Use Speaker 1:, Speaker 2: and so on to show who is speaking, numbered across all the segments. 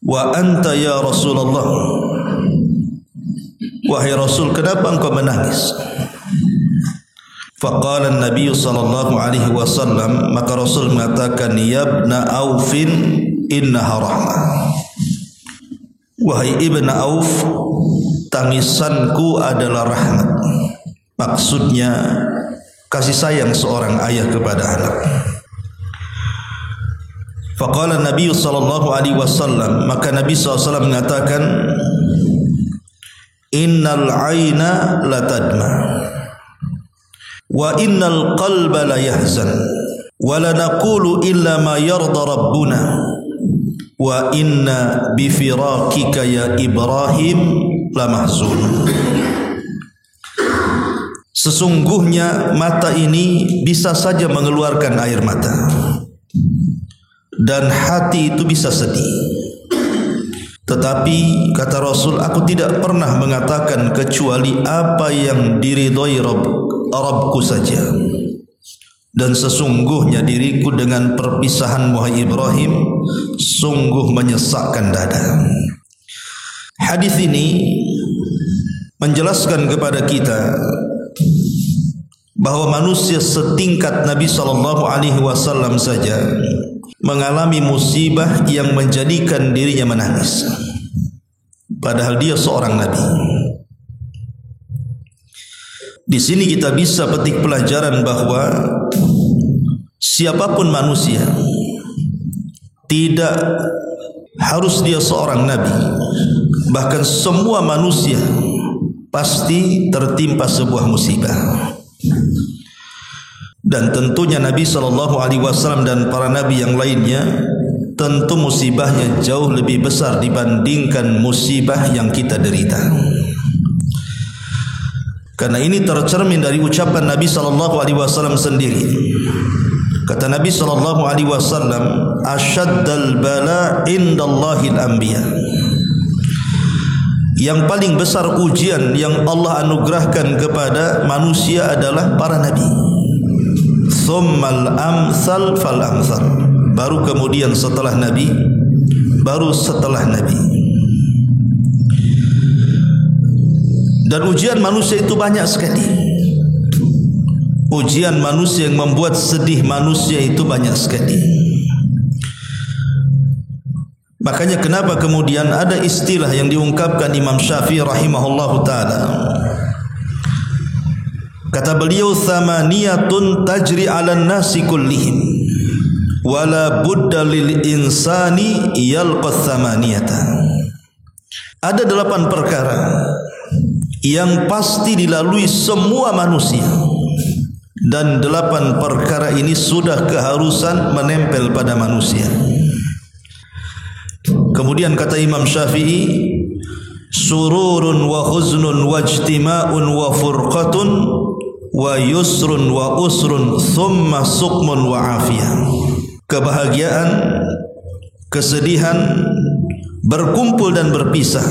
Speaker 1: Wa anta ya Rasulullah, wahai Rasul, kenapa engkau menangis? Faqala an-nabiy sallallahu alaihi wasallam, maka Rasul mengatakan, ya ibna Aufin innaha rahmah. Wahai ibna Auf, tangisanku adalah rahmat. Maksudnya kasih sayang seorang ayah kepada anak. Faqala Nabi sallallahu alaihi wasallam, maka Nabi SAW mengatakan, innal aina la tadma wa innal qalba la yahzan wa la naqulu illa ma yarda rabbuna wa inna bi firaqika ya Ibrahim la mahzun. Sesungguhnya mata ini bisa saja mengeluarkan air mata dan hati itu bisa sedih. Tetapi kata Rasul, aku tidak pernah mengatakan kecuali apa yang diridhoi Rabbku saja. Dan sesungguhnya diriku dengan perpisahan wahai Ibrahim sungguh menyesakkan dada. Hadis ini menjelaskan kepada kita bahwa manusia setingkat Nabi SAW saja mengalami musibah yang menjadikan dirinya menangis, padahal dia seorang nabi. Di sini kita bisa petik pelajaran bahwa siapapun manusia, tidak harus dia seorang nabi, bahkan semua manusia pasti tertimpa sebuah musibah. Dan tentunya Nabi SAW dan para nabi yang lainnya tentu musibahnya jauh lebih besar dibandingkan musibah yang kita derita. Karena ini tercermin dari ucapan Nabi SAW sendiri. Kata Nabi SAW, asyaddal bala indallahil anbiya. Yang paling besar ujian yang Allah anugerahkan kepada manusia adalah para nabi. Thummal amsal fal amsal, baru kemudian setelah nabi, baru setelah nabi. Dan ujian manusia itu banyak sekali. Ujian manusia yang membuat sedih manusia itu banyak sekali. Makanya kenapa kemudian ada istilah yang diungkapkan Imam Syafi'i rahimahullahu ta'ala. Kata beliau, thamaniyatun tajri 'alan nasi kullihim wala budda lil insani yalqa thamaniyata. Ada 8 perkara yang pasti dilalui semua manusia, dan 8 perkara ini sudah keharusan menempel pada manusia. Kemudian kata Imam Syafi'i, sururun wa huznun wa ijtima'un wa furqatun wa yusrun wa usrun thumma suqmun wa afiyah. Kebahagiaan, kesedihan, berkumpul dan berpisah,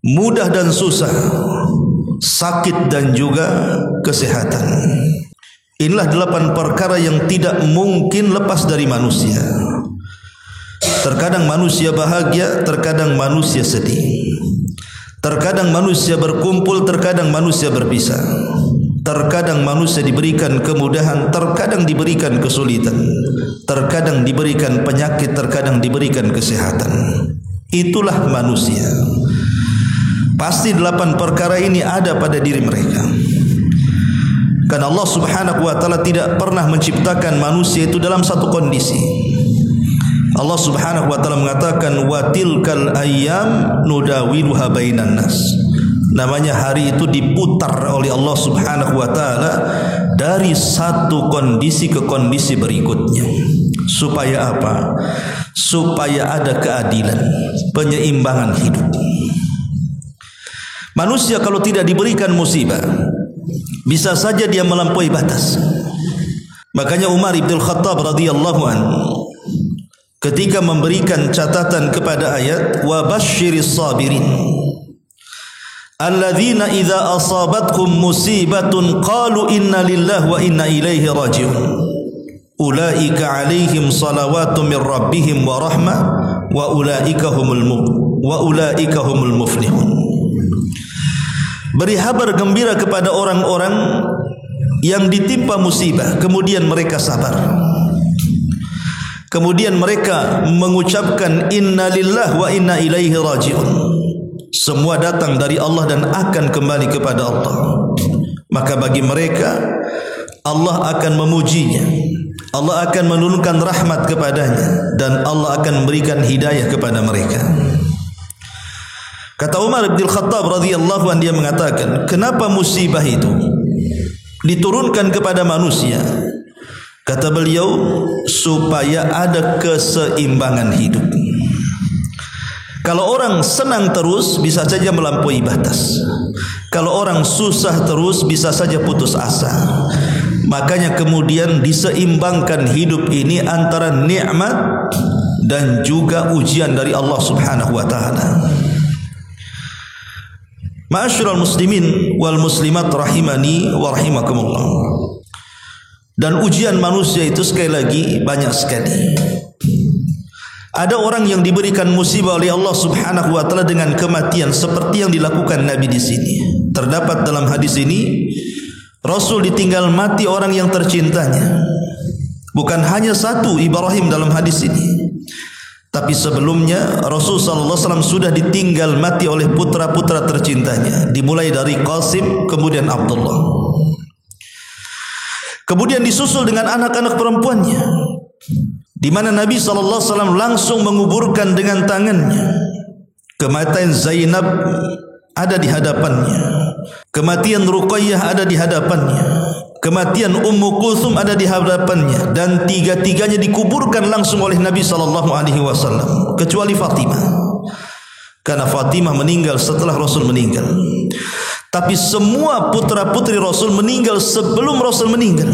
Speaker 1: mudah dan susah, sakit dan juga kesehatan. Inilah 8 perkara yang tidak mungkin lepas dari manusia. Terkadang manusia bahagia, terkadang manusia sedih. Terkadang manusia berkumpul, terkadang manusia berpisah. Terkadang manusia diberikan kemudahan, terkadang diberikan kesulitan. Terkadang diberikan penyakit, terkadang diberikan kesehatan. Itulah manusia. Pasti 8 perkara ini ada pada diri mereka. Karena Allah Subhanahu wa ta'ala tidak pernah menciptakan manusia itu dalam satu kondisi. Allah Subhanahu wa ta'ala mengatakan, wa tilkal ayyam nudawiluha bainan nas. Namanya hari itu diputar oleh Allah Subhanahu wa ta'ala dari satu kondisi ke kondisi berikutnya. Supaya apa? Supaya ada keadilan, penyeimbangan hidup. Manusia kalau tidak diberikan musibah, bisa saja dia melampaui batas. Makanya Umar ibn Khattab radhiyallahu anhu ketika memberikan catatan kepada ayat wa basyiris sabirin alladzina idza asabatkum musibatun qalu inna lillahi wa inna ilaihi raji'un ulaika alaihim salawatu min rabbihim wa rahmah wa ulaika humul muflihun. Beri kabar gembira kepada orang-orang yang ditimpa musibah kemudian mereka sabar, kemudian mereka mengucapkan inna lillahi wa inna ilaihi raji'un, semua datang dari Allah dan akan kembali kepada Allah. Maka bagi mereka Allah akan memujinya, Allah akan menurunkan rahmat kepadanya, dan Allah akan memberikan hidayah kepada mereka. Kata Umar bin Khattab radhiyallahu anhu, dia mengatakan, kenapa musibah itu diturunkan kepada manusia? Kata beliau, supaya ada keseimbangan hidup. Kalau orang senang terus, bisa saja melampaui batas. Kalau orang susah terus, bisa saja putus asa. Makanya kemudian diseimbangkan hidup ini antara nikmat dan juga ujian dari Allah Subhanahu wa taala. Ma'asyiral muslimin wal muslimat rahimani wa rahimakumullah. Dan ujian manusia itu sekali lagi banyak sekali. Ada orang yang diberikan musibah oleh Allah Subhanahu wa taala dengan kematian seperti yang dilakukan Nabi di sini. Terdapat dalam hadis ini, Rasul ditinggal mati orang yang tercintanya. Bukan hanya satu Ibrahim dalam hadis ini, tapi sebelumnya Rasul sallallahu alaihi wasallam sudah ditinggal mati oleh putra-putra tercintanya, dimulai dari Qasim kemudian Abdullah. Kemudian disusul dengan anak-anak perempuannya, di mana Nabi sallallahu alaihi wasallam langsung menguburkan dengan tangannya. Kematian Zainab ada di hadapannya, kematian Ruqayyah ada di hadapannya, kematian Ummu Kulthum ada di hadapannya, dan tiga-tiganya dikuburkan langsung oleh Nabi sallallahu alaihi wasallam, kecuali Fatimah, karena Fatimah meninggal setelah Rasul meninggal. Tapi semua putra-putri Rasul meninggal sebelum Rasul meninggal,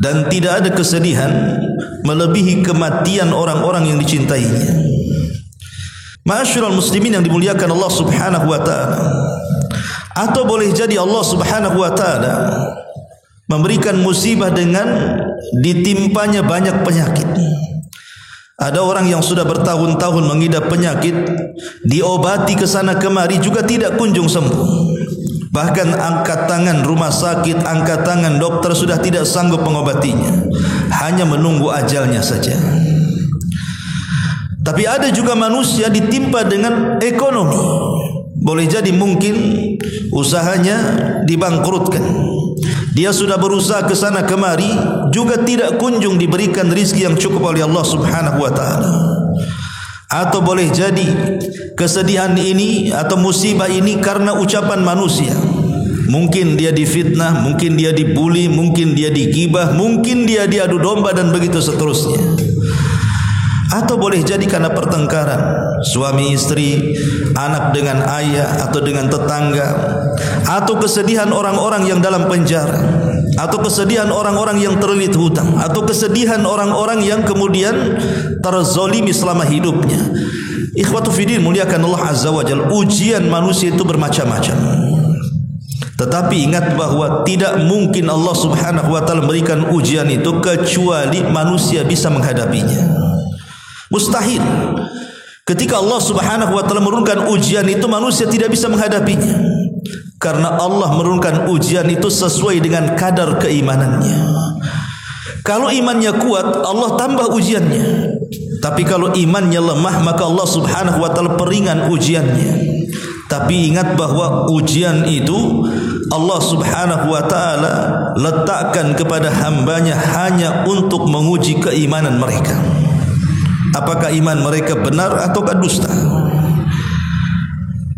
Speaker 1: dan tidak ada kesedihan melebihi kematian orang-orang yang dicintainya. Ma'asyiral muslimin yang dimuliakan Allah Subhanahu wa taala, atau boleh jadi Allah Subhanahu wa taala memberikan musibah dengan ditimpanya banyak penyakit. Ada orang yang sudah bertahun-tahun mengidap penyakit, diobati ke sana kemari juga tidak kunjung sembuh. Bahkan angkat tangan rumah sakit, angkat tangan dokter sudah tidak sanggup mengobatinya, hanya menunggu ajalnya saja. Tapi ada juga manusia ditimpa dengan ekonomi. Boleh jadi mungkin usahanya dibangkrutkan. Dia sudah berusaha ke sana kemari, juga tidak kunjung diberikan rizki yang cukup oleh Allah Subhanahu wa taala. Atau boleh jadi kesedihan ini atau musibah ini karena ucapan manusia. Mungkin dia difitnah, mungkin dia dibuli, mungkin dia digibah, mungkin dia diadu domba, dan begitu seterusnya. Atau boleh jadi karena pertengkaran suami istri, anak dengan ayah atau dengan tetangga, atau kesedihan orang-orang yang dalam penjara, atau kesedihan orang-orang yang terlilit hutang, atau kesedihan orang-orang yang kemudian terzolimi selama hidupnya. Ikhwatu fiddin muliakan Allah Azza wa Jalla, ujian manusia itu bermacam-macam. Tetapi ingat bahwa tidak mungkin Allah Subhanahu wa taala memberikan ujian itu kecuali manusia bisa menghadapinya. Mustahil. Ketika Allah Subhanahu wa taala menurunkan ujian itu, manusia tidak bisa menghadapinya. Karena Allah menurunkan ujian itu sesuai dengan kadar keimanannya. Kalau imannya kuat, Allah tambah ujiannya. Tapi kalau imannya lemah, maka Allah Subhanahu wa taala peringan ujiannya. Tapi ingat bahwa ujian itu Allah Subhanahu wa taala letakkan kepada hambanya hanya untuk menguji keimanan mereka. Apakah iman mereka benar ataukah dusta?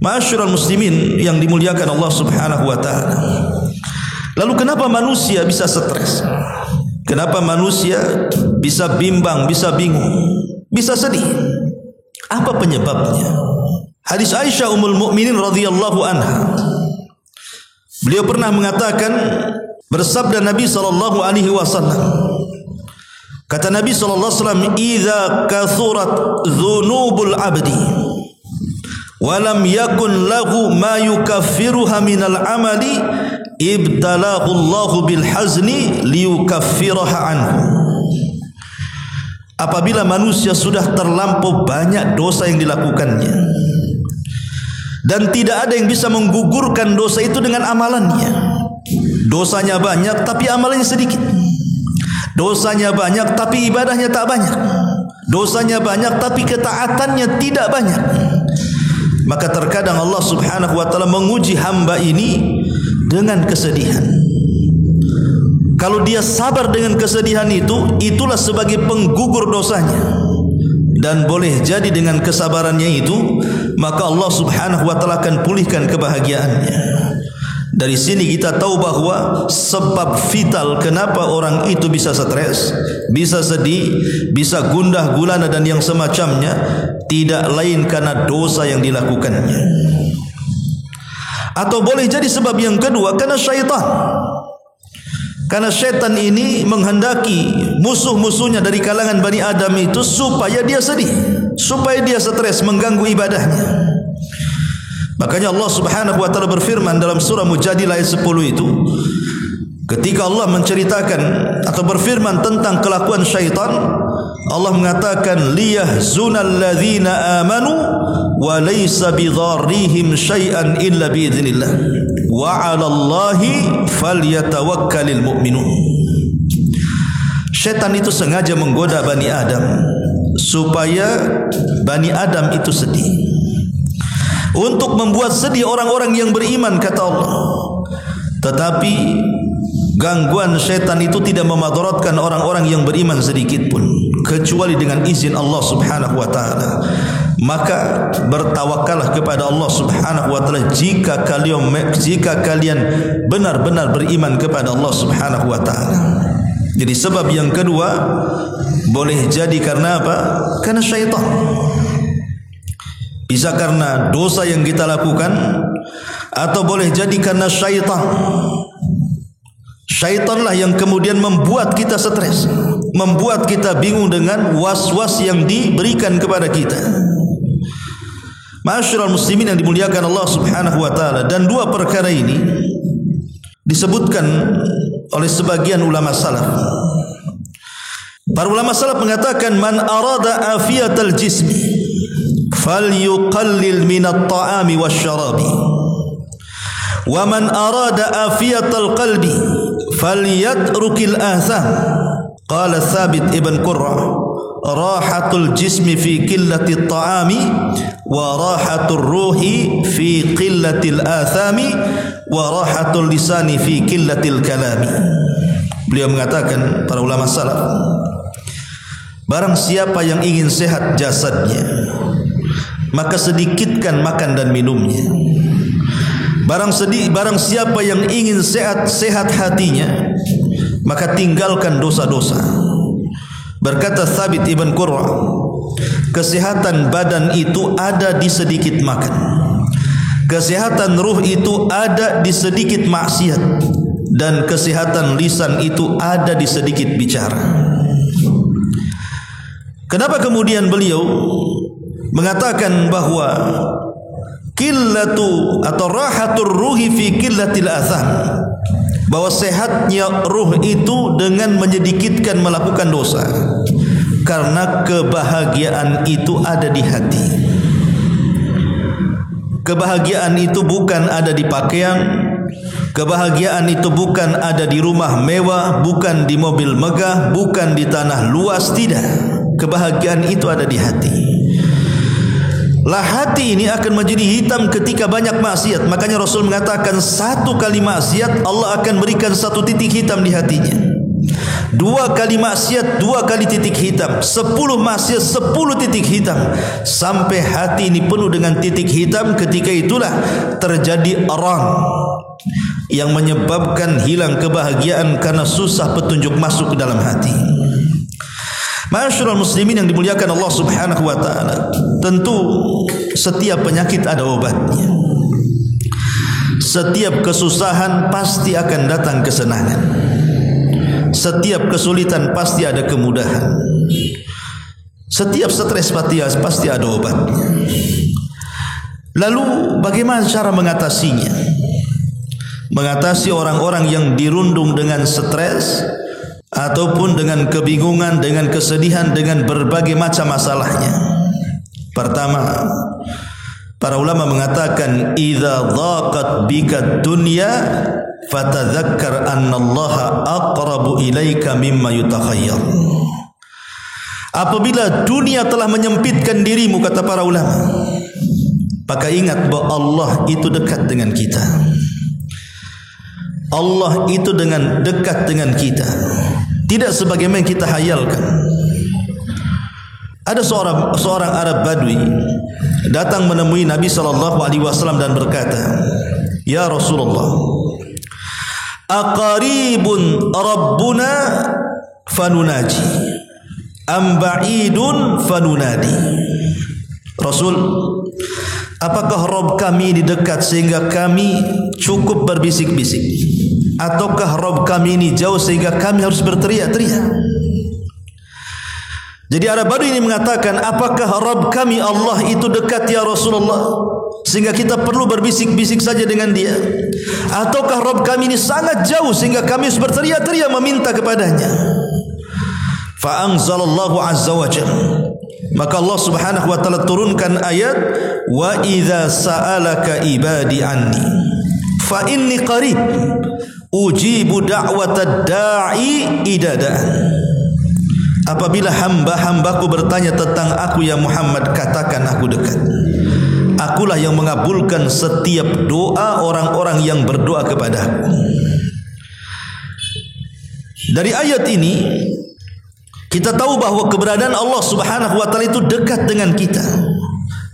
Speaker 1: Ma'asyiral muslimin yang dimuliakan Allah Subhanahu wa taala. Lalu kenapa manusia bisa stres? Kenapa manusia bisa bimbang, bisa bingung, bisa sedih? Apa penyebabnya? Hadis Aisyah Ummul Mukminin radhiyallahu anha. Beliau pernah mengatakan, bersabda Nabi sallallahu alaihi wasallam, Kata Nabi SAW, "Idza kathurat dzunubul 'abdi wa lam yakun lahu ma yukaffiruha minal 'amali, ibtalahu Allahu bil hazni liyukaffiraha anhu." Apabila manusia sudah terlampau banyak dosa yang dilakukannya dan tidak ada yang bisa menggugurkan dosa itu dengan amalannya. Dosanya banyak tapi amalannya sedikit. Dosanya banyak tapi ibadahnya tak banyak. Dosanya banyak tapi ketaatannya tidak banyak. Maka terkadang Allah Subhanahu wa taala menguji hamba ini dengan kesedihan. Kalau dia sabar dengan kesedihan itu, itulah sebagai penggugur dosanya. Dan boleh jadi dengan kesabarannya itu, maka Allah Subhanahu wa taala akan pulihkan kebahagiaannya. Dari sini kita tahu bahwa sebab vital kenapa orang itu bisa stres, bisa sedih, bisa gundah gulana dan yang semacamnya, tidak lain karena dosa yang dilakukannya. Atau boleh jadi sebab yang kedua karena syaitan. Karena syaitan ini menghendaki musuh-musuhnya dari kalangan Bani Adam itu supaya dia sedih, supaya dia stres, mengganggu ibadahnya. Makanya Allah Subhanahu wa taala berfirman dalam surah Mujadilah ayat 10 itu, ketika Allah menceritakan atau berfirman tentang kelakuan syaitan, Allah mengatakan liyahzunal ladzina amanu wa laysa bidharrihim syai'an illa biidznillah wa 'alallahi falyatawakkalul mu'minun. Syaitan itu sengaja menggoda Bani Adam supaya Bani Adam itu sedih, untuk membuat sedih orang-orang yang beriman, kata Allah. Tetapi gangguan syaitan itu tidak memadaratkan orang-orang yang beriman sedikit pun, kecuali dengan izin Allah Subhanahu wa taala. Maka bertawakallah kepada Allah Subhanahu wa taala jika kalian benar-benar beriman kepada Allah Subhanahu wa taala. Jadi sebab yang kedua boleh jadi karena apa? Karena syaitan. Bisa karena dosa yang kita lakukan, atau boleh jadi karena syaitan. Syaitanlah yang kemudian membuat kita stres, membuat kita bingung dengan was-was yang diberikan kepada kita. Ma'asyiral muslimin yang dimuliakan Allah Subhanahu wa taala, dan dua perkara ini disebutkan oleh sebagian ulama salaf. Para ulama salaf mengatakan, man arada afiyatal jismi falyuqallil minat ta'ami wasyarabi, wa man arada afiyatal qalbi falyatrukil atham. Qala Thabit ibn Qurra, rahatul jismi fi qillati ta'ami wa rahatul ruhi fi qillatil athami wa rahatul lisani fi qillatil kalami. Beliau mengatakan, para ulama salaf, barang siapa yang ingin sehat jasadnya, maka sedikitkan makan dan minumnya. Barang siapa yang ingin sehat hatinya, maka tinggalkan dosa-dosa. Berkata Thabit ibn Qurra, kesehatan badan itu ada di sedikit makan, kesehatan ruh itu ada di sedikit maksiat, dan kesehatan lisan itu ada di sedikit bicara. Kenapa kemudian beliau mengatakan bahwa qillatu atau rahatur ruhi fi qillatil atham, bahwa sehatnya ruh itu dengan menyedikitkan melakukan dosa, karena kebahagiaan itu ada di hati. Kebahagiaan itu bukan ada di pakaian, kebahagiaan itu bukan ada di rumah mewah, bukan di mobil megah, bukan di tanah luas, tidak. Kebahagiaan itu ada di hati. Lah hati ini akan menjadi hitam ketika banyak maksiat. Makanya Rasul mengatakan, satu kali maksiat Allah akan berikan satu titik hitam di hatinya. 2 kali maksiat 2 kali titik hitam, 10 maksiat 10 titik hitam, sampai hati ini penuh dengan titik hitam. Ketika itulah terjadi aran yang menyebabkan hilang kebahagiaan karena susah petunjuk masuk ke dalam hati. Ma'asyiral muslimin yang dimuliakan Allah Subhanahu wa taala, tentu setiap penyakit ada obatnya. Setiap kesusahan pasti akan datang kesenangan. setiap kesulitan pasti ada kemudahan. Setiap stres pasti ada obatnya. Lalu bagaimana cara mengatasinya? Mengatasi orang-orang yang dirundung dengan stres ataupun dengan kebingungan, dengan kesedihan, dengan berbagai macam masalahnya. Pertama, para ulama mengatakan idza dhaqat bika dunya fatadzakkar annallaha aqrabu ilaika mimma yutakhayyar. Apabila dunia telah menyempitkan dirimu, kata para ulama, maka ingat bahwa Allah itu dekat dengan kita. Allah itu dekat dengan kita, tidak sebagaimana kita hayalkan. Ada seorang Arab Badui datang menemui Nabi SAW dan berkata, "Ya Rasulullah, aqaribun Rabbuna fanunaji, am ba'idun fanunadi." Rasul, apakah Rabb kami ini dekat sehingga kami cukup berbisik-bisik, ataukah Rabb kami ini jauh sehingga kami harus berteriak-teriak? Jadi Arab Badui ini mengatakan, apakah Rabb kami Allah itu dekat ya Rasulullah sehingga kita perlu berbisik-bisik saja dengan dia, ataukah Rabb kami ini sangat jauh sehingga kami harus berteriak-teriak meminta kepadanya? Fa anzalallahu azza wa jalla, maka Allah Subhanahu wa taala turunkan ayat, wa idza sa'alaka ibadi anni fa inni qarib ujibu da'watad da'i idada'an. Apabila hamba-hambaku bertanya tentang aku ya Muhammad, katakan aku dekat. Akulah yang mengabulkan setiap doa orang-orang yang berdoa kepadaku. Dari ayat ini kita tahu bahwa keberadaan Allah Subhanahu wa taala itu dekat dengan kita,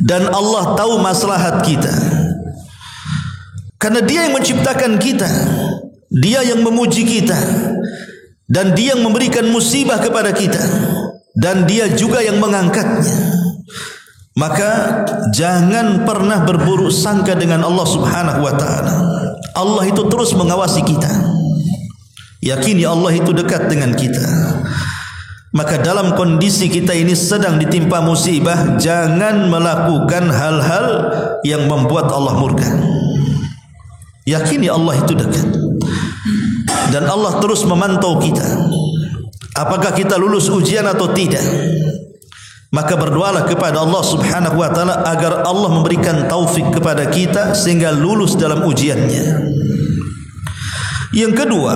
Speaker 1: dan Allah tahu maslahat kita. Karena Dia yang menciptakan kita, Dia yang memuji kita, dan Dia yang memberikan musibah kepada kita, dan Dia juga yang mengangkatnya. Maka jangan pernah berburuk sangka dengan Allah Subhanahu wa taala. Allah itu terus mengawasi kita. Yakini Allah itu dekat dengan kita. Maka dalam kondisi kita ini sedang ditimpa musibah, jangan melakukan hal-hal yang membuat Allah murka. Yakini Allah itu dekat, dan Allah terus memantau kita, apakah kita lulus ujian atau tidak. Maka berdoalah kepada Allah Subhanahu wa taala agar Allah memberikan taufik kepada kita sehingga lulus dalam ujiannya. Yang kedua,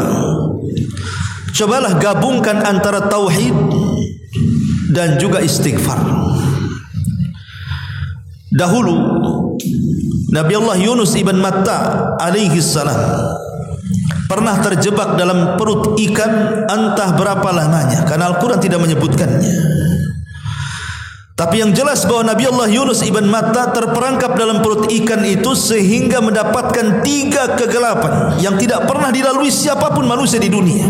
Speaker 1: cobalah gabungkan antara tauhid dan juga istighfar. Dahulu Nabi Allah Yunus ibn Matta alaihi salam pernah terjebak dalam perut ikan entah berapa lamanya, karena Al-Quran tidak menyebutkannya. Tapi yang jelas bahwa Nabi Allah Yunus ibn Matta terperangkap dalam perut ikan itu sehingga mendapatkan 3 kegelapan yang tidak pernah dilalui siapapun manusia di dunia.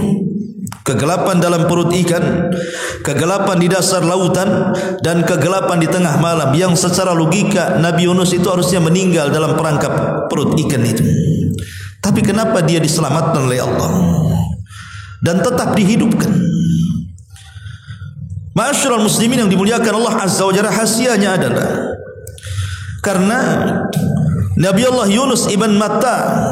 Speaker 1: Kegelapan dalam perut ikan, kegelapan di dasar lautan, dan kegelapan di tengah malam, yang secara logika Nabi Yunus itu harusnya meninggal dalam perangkap perut ikan itu. Tapi kenapa dia diselamatkan oleh Allah dan tetap dihidupkan? Ma'asyiral muslimin yang dimuliakan Allah Azza wa Jalla, rahasianya adalah karena Nabi Allah Yunus ibn Matta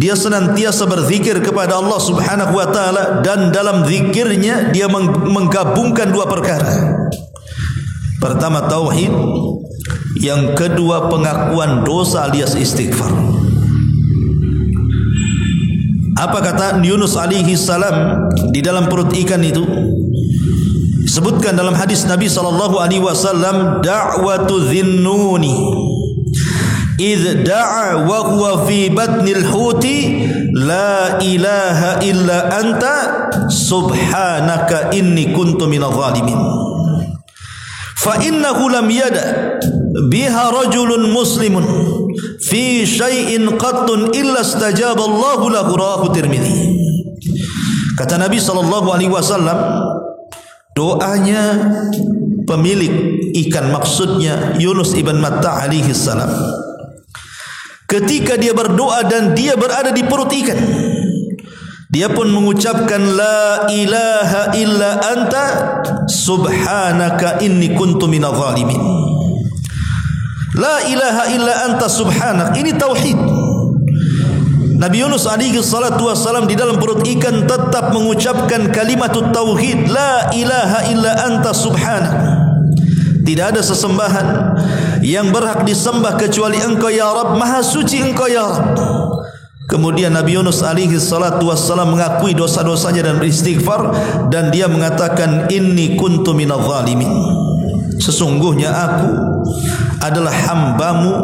Speaker 1: dia senantiasa berzikir kepada Allah Subhanahu wa taala, dan dalam zikirnya dia menggabungkan 2 perkara. Pertama tauhid, yang kedua pengakuan dosa alias istighfar. Apa kata Yunus alaihi salam di dalam perut ikan itu? Sebutkan dalam hadis Nabi sallallahu alaihi wasallam, da'watu dhinnuni idh da'a wa huwa fi batnil huti la ilaha illa anta subhanaka inni kuntu minadh dhalimin. Fa innahu lam yada biha rajulun muslimun fi syai'in qattun illa istajaba Allahu lahu, rawahu Tirmidzi. Kata Nabi sallallahu alaihi wasallam, doanya pemilik ikan, maksudnya Yunus ibn Matta alaihi salam, ketika dia berdoa dan dia berada di perut ikan, Dia pun mengucapkan la ilaha illa anta subhanaka inni kuntu minadh dhalimin. La ilaha illa anta subhanak, ini tauhid. Nabi Yunus alaihi salatu wassalam di dalam perut ikan tetap mengucapkan kalimat tauhid, la ilaha illa anta subhanak. Tidak ada sesembahan yang berhak disembah kecuali Engkau ya Rabb, maha suci Engkau ya Rabb. Kemudian Nabi Yunus alaihi salatu wassalam mengakui dosa-dosanya dan beristighfar, dan dia mengatakan inni kuntu minadh dhalimin. Sesungguhnya aku adalah hambamu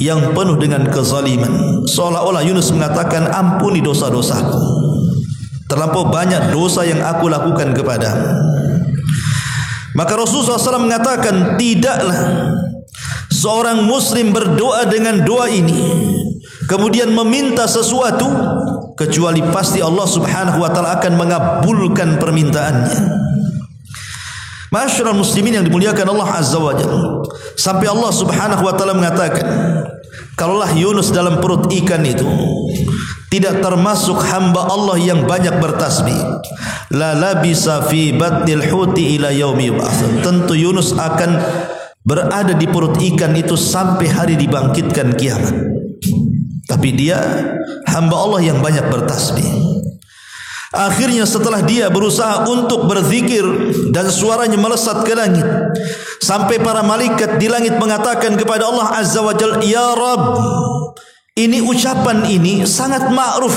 Speaker 1: yang penuh dengan kezaliman. Seolah-olah Yunus mengatakan ampuni dosa-dosaku. Terlampau banyak dosa yang aku lakukan kepadamu. Maka Rasulullah SAW mengatakan tidaklah seorang muslim berdoa dengan doa ini kemudian meminta sesuatu kecuali pasti Allah Subhanahu wa taala akan mengabulkan permintaannya. Ma'asyiral muslimin yang dimuliakan Allah Azza wa Jalla, sampai Allah Subhanahu wa taala mengatakan, kalaulah Yunus dalam perut ikan itu tidak termasuk hamba Allah yang banyak bertasbih, la labisa fi batnil huti ila yaumi yub'atsun, tentu Yunus akan berada di perut ikan itu sampai hari dibangkitkan kiamat. Tapi dia hamba Allah yang banyak bertasbih. Akhirnya setelah dia berusaha untuk berzikir dan suaranya melesat ke langit, sampai para malaikat di langit mengatakan kepada Allah Azza wa Jalla, ya Rabb, ini ucapan ini sangat ma'ruf,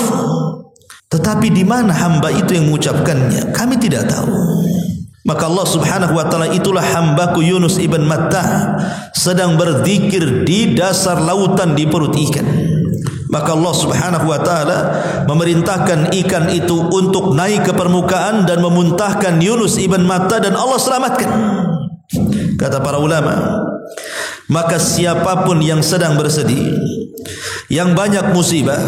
Speaker 1: tetapi di mana hamba itu yang mengucapkannya? Kami tidak tahu. Maka Allah Subhanahu wa taala, itulah hambaku Yunus ibn Matta sedang berzikir di dasar lautan di perut ikan. Maka Allah Subhanahu wa taala memerintahkan ikan itu untuk naik ke permukaan dan memuntahkan Yunus ibn Matta, dan Allah selamatkan. Kata para ulama, maka siapapun yang sedang bersedih, yang banyak musibah,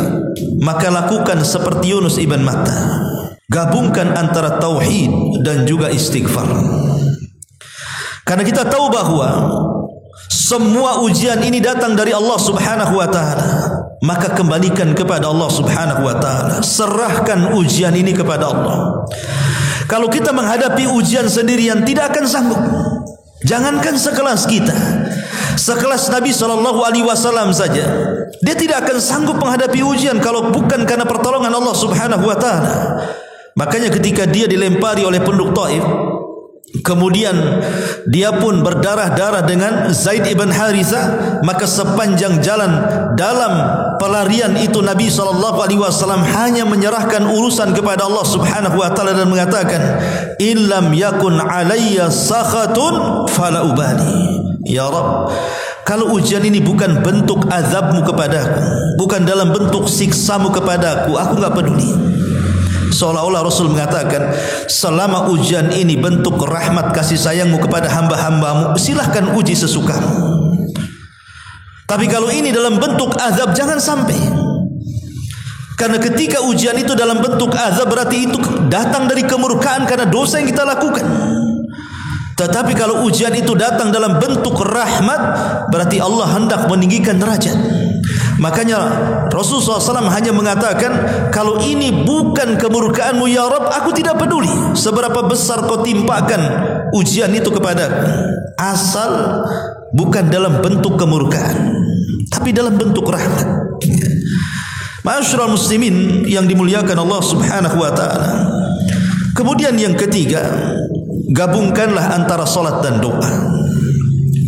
Speaker 1: maka lakukan seperti Yunus ibn Matta. Gabungkan antara tauhid dan juga istighfar. Karena kita tahu bahwa semua ujian ini datang dari Allah Subhanahu wa taala. Maka kembalikan kepada Allah Subhanahu wa taala. Serahkan ujian ini kepada Allah. Kalau kita menghadapi ujian sendirian tidak akan sanggup. Jangankan sekelas kita, sekelas Nabi SAW saja, dia tidak akan sanggup menghadapi ujian kalau bukan karena pertolongan Allah Subhanahu wa taala. Makanya ketika dia dilempari oleh penduduk Taif, kemudian dia pun berdarah-darah dengan Zaid ibn Harithah, maka sepanjang jalan dalam pelarian itu Nabi SAW hanya menyerahkan urusan kepada Allah Subhanahu wa taala dan mengatakan, illam yakun alayya sakhatun fala ubali. Ya Rabb, kalau ujian ini bukan bentuk azabmu kepadaku, bukan dalam bentuk siksamu kepadaku, aku enggak peduli. Seolah-olah Rasul mengatakan, selama ujian ini bentuk rahmat kasih sayangmu kepada hamba-hambamu, silahkan uji sesukamu. Tapi kalau ini dalam bentuk azab, jangan sampai. Karena ketika ujian itu dalam bentuk azab, berarti itu datang dari kemurkaan karena dosa yang kita lakukan. Tetapi kalau ujian itu datang dalam bentuk rahmat, berarti Allah hendak meninggikan derajat. Makanya Rasulullah SAW hanya mengatakan, kalau ini bukan kemurkaanmu ya Rabb, aku tidak peduli seberapa besar kau timpakan ujian itu kepadaku, asal bukan dalam bentuk kemurkaan, tapi dalam bentuk rahmat. Ma'asyiral muslimin yang dimuliakan Allah Subhanahu wa taala. Kemudian yang ketiga, gabungkanlah antara salat dan doa.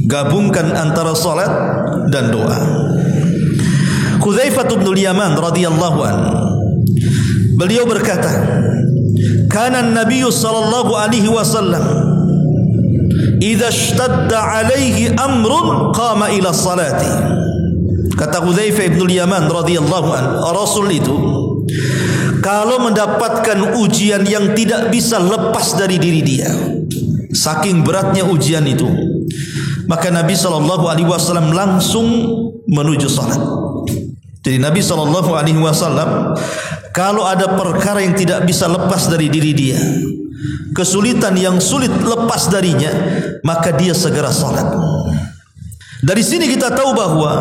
Speaker 1: Gabungkan antara salat dan doa. Hudzaifah bin Yaman radhiyallahu anhu, beliau berkata, kana an-nabiy sallallahu alaihi wasallam idza ishtadda alaihi amrun qama ila salati. Kata Hudzaifah bin Yaman radhiyallahu anhu, Rasul itu kalau mendapatkan ujian yang tidak bisa lepas dari diri dia, saking beratnya ujian itu, maka Nabi SAW langsung menuju salat. Jadi Nabi SAW kalau ada perkara yang tidak bisa lepas dari diri dia, kesulitan yang sulit lepas darinya, maka dia segera salat. Dari sini kita tahu bahwa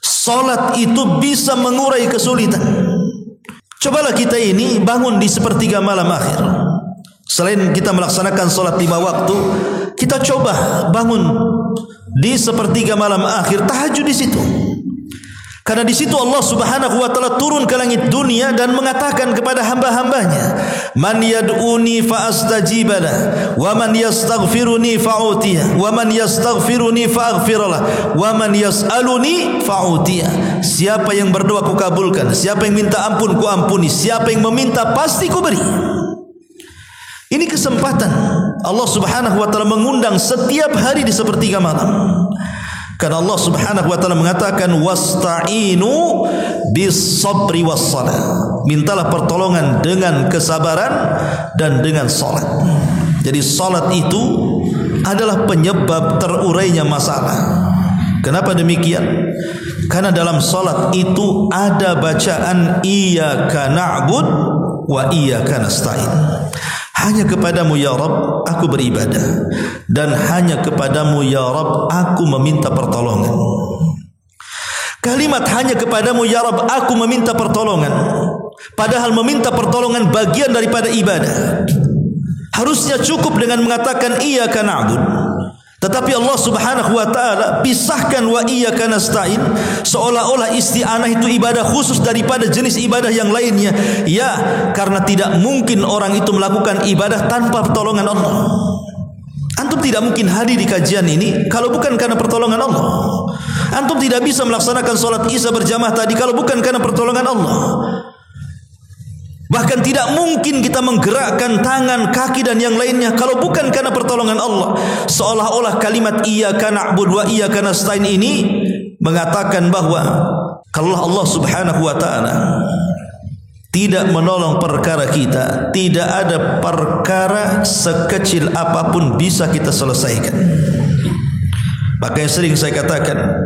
Speaker 1: salat itu bisa mengurai kesulitan. Cobalah kita ini bangun di sepertiga malam akhir. Selain kita melaksanakan solat 5 waktu, kita coba bangun di sepertiga malam akhir, tahajud di situ. Karena di situ Allah Subhanahu wa taala turun ke langit dunia dan mengatakan kepada hamba-hambanya, "Man yad'uni fa astajibala, wa man yastaghfiruni fa'utiya, wa man yastaghfiruni fa'aghfirlah, wa man yas'aluni fa'utiya." Siapa yang berdoa ku kabulkan, siapa yang minta ampun ku ampuni, siapa yang meminta pasti ku beri. Ini kesempatan Allah Subhanahu wa taala mengundang setiap hari di sepertiga malam. Karena Allah Subhanahu wa taala mengatakan wasta'inu bis-sabri was-shalah. Mintalah pertolongan dengan kesabaran dan dengan salat. Jadi salat itu adalah penyebab terurainya masalah. Kenapa demikian? Karena dalam salat itu ada bacaan iyyaka na'bud wa iyyaka nasta'in. Hanya kepadamu ya Rabb aku beribadah, dan hanya kepadamu ya Rabb aku meminta pertolongan. Kalimat hanya kepadamu ya Rabb aku meminta pertolongan, padahal meminta pertolongan bagian daripada ibadah. Harusnya cukup dengan mengatakan iyyaka na'bud. Tetapi Allah Subhanahu wa taala pisahkan wa iyyaka nasta'in, seolah-olah isti'anah itu ibadah khusus daripada jenis ibadah yang lainnya. Ya, karena tidak mungkin orang itu melakukan ibadah tanpa pertolongan Allah. Antum tidak mungkin hadir di kajian ini kalau bukan karena pertolongan Allah. Antum tidak bisa melaksanakan salat Isya berjamaah tadi kalau bukan karena pertolongan Allah. Bahkan tidak mungkin kita menggerakkan tangan, kaki dan yang lainnya kalau bukan karena pertolongan Allah. Seolah-olah kalimat iyyaka na'budu wa iyyaka nasta'in ini mengatakan bahwa kalau Allah Subhanahu wa taala tidak menolong perkara kita, tidak ada perkara sekecil apapun bisa kita selesaikan. Makanya sering saya katakan,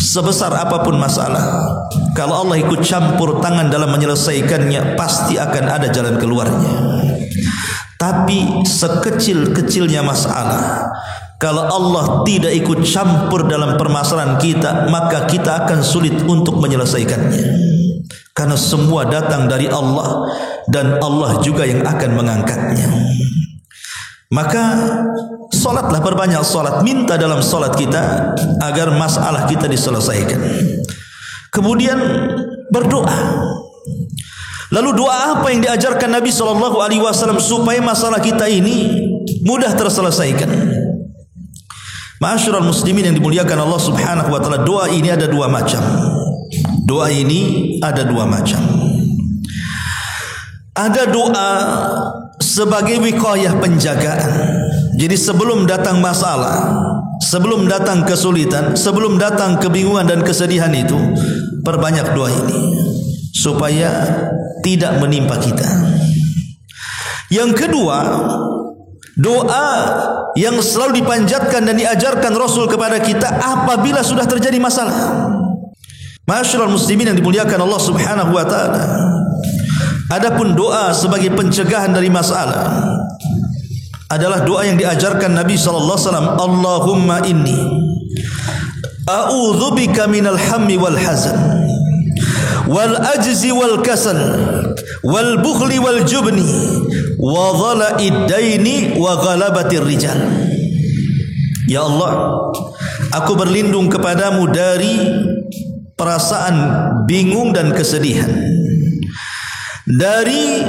Speaker 1: sebesar apapun masalah, kalau Allah ikut campur tangan dalam menyelesaikannya, pasti akan ada jalan keluarnya. Tapi sekecil-kecilnya masalah, kalau Allah tidak ikut campur dalam permasalahan kita, maka kita akan sulit untuk menyelesaikannya. Karena semua datang dari Allah, dan Allah juga yang akan mengangkatnya. Maka solatlah, berbanyak solat, minta dalam solat kita agar masalah kita diselesaikan. Kemudian berdoa. Lalu doa apa yang diajarkan Nabi SAW supaya masalah kita ini mudah terselesaikan? Ma'asyiral muslimin yang dimuliakan Allah Subhanahu wa taala, doa ini ada dua macam. Doa ini ada dua macam. Ada doa sebagai wiqayah, penjagaan. Jadi sebelum datang masalah, sebelum datang kesulitan, sebelum datang kebingungan dan kesedihan itu, perbanyak doa ini supaya tidak menimpa kita. Yang kedua, doa yang selalu dipanjatkan dan diajarkan Rasul kepada kita apabila sudah terjadi masalah. Ma'asyiral muslimin yang dimuliakan Allah Subhanahu wa taala, adapun doa sebagai pencegahan dari masalah adalah doa yang diajarkan Nabi sallallahu alaihi wasallam, Allahumma inni a'udzubika minal hammi wal hazan wal ajzi wal kasal wal bukhli wal jubni wa dhala'id daini wa ghalabatir rijal. Ya Allah, aku berlindung kepadamu dari perasaan bingung dan kesedihan, dari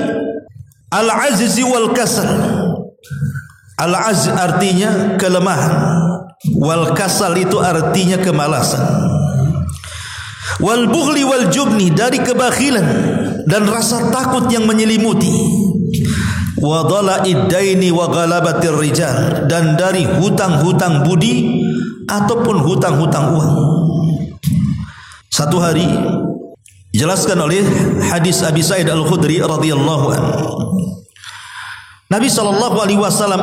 Speaker 1: al-azzi wal kasal. Al-azz artinya kelemahan, wal kasal itu artinya kemalasan, wal bukhli wal jubni, dari kebakhilan dan rasa takut yang menyelimuti, wa dhala'id daini wa ghalabatir rijal, dan dari hutang-hutang budi ataupun hutang-hutang uang. Satu hari dijelaskan oleh hadis Abi Sa'id Al-Khudri radhiyallahu anhu, Nabi SAW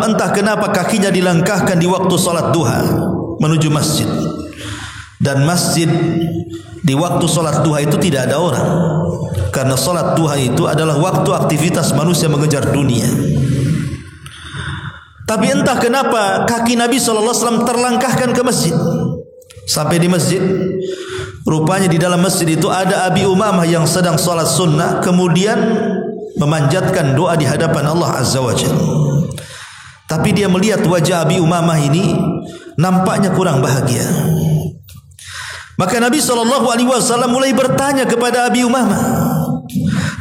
Speaker 1: entah kenapa kakinya dilangkahkan di waktu salat duha menuju masjid. Dan masjid di waktu salat duha itu tidak ada orang, karena salat duha itu adalah waktu aktivitas manusia mengejar dunia. Tapi entah kenapa kaki Nabi SAW terlangkahkan ke masjid. Sampai di masjid, Rupanya di dalam masjid itu ada Abi Umamah yang sedang salat sunnah, kemudian memanjatkan doa di hadapan Allah Azza wa Jalla. Tapi dia melihat wajah Abi Umamah ini nampaknya kurang bahagia. Maka Nabi SAW mulai bertanya kepada Abi Umamah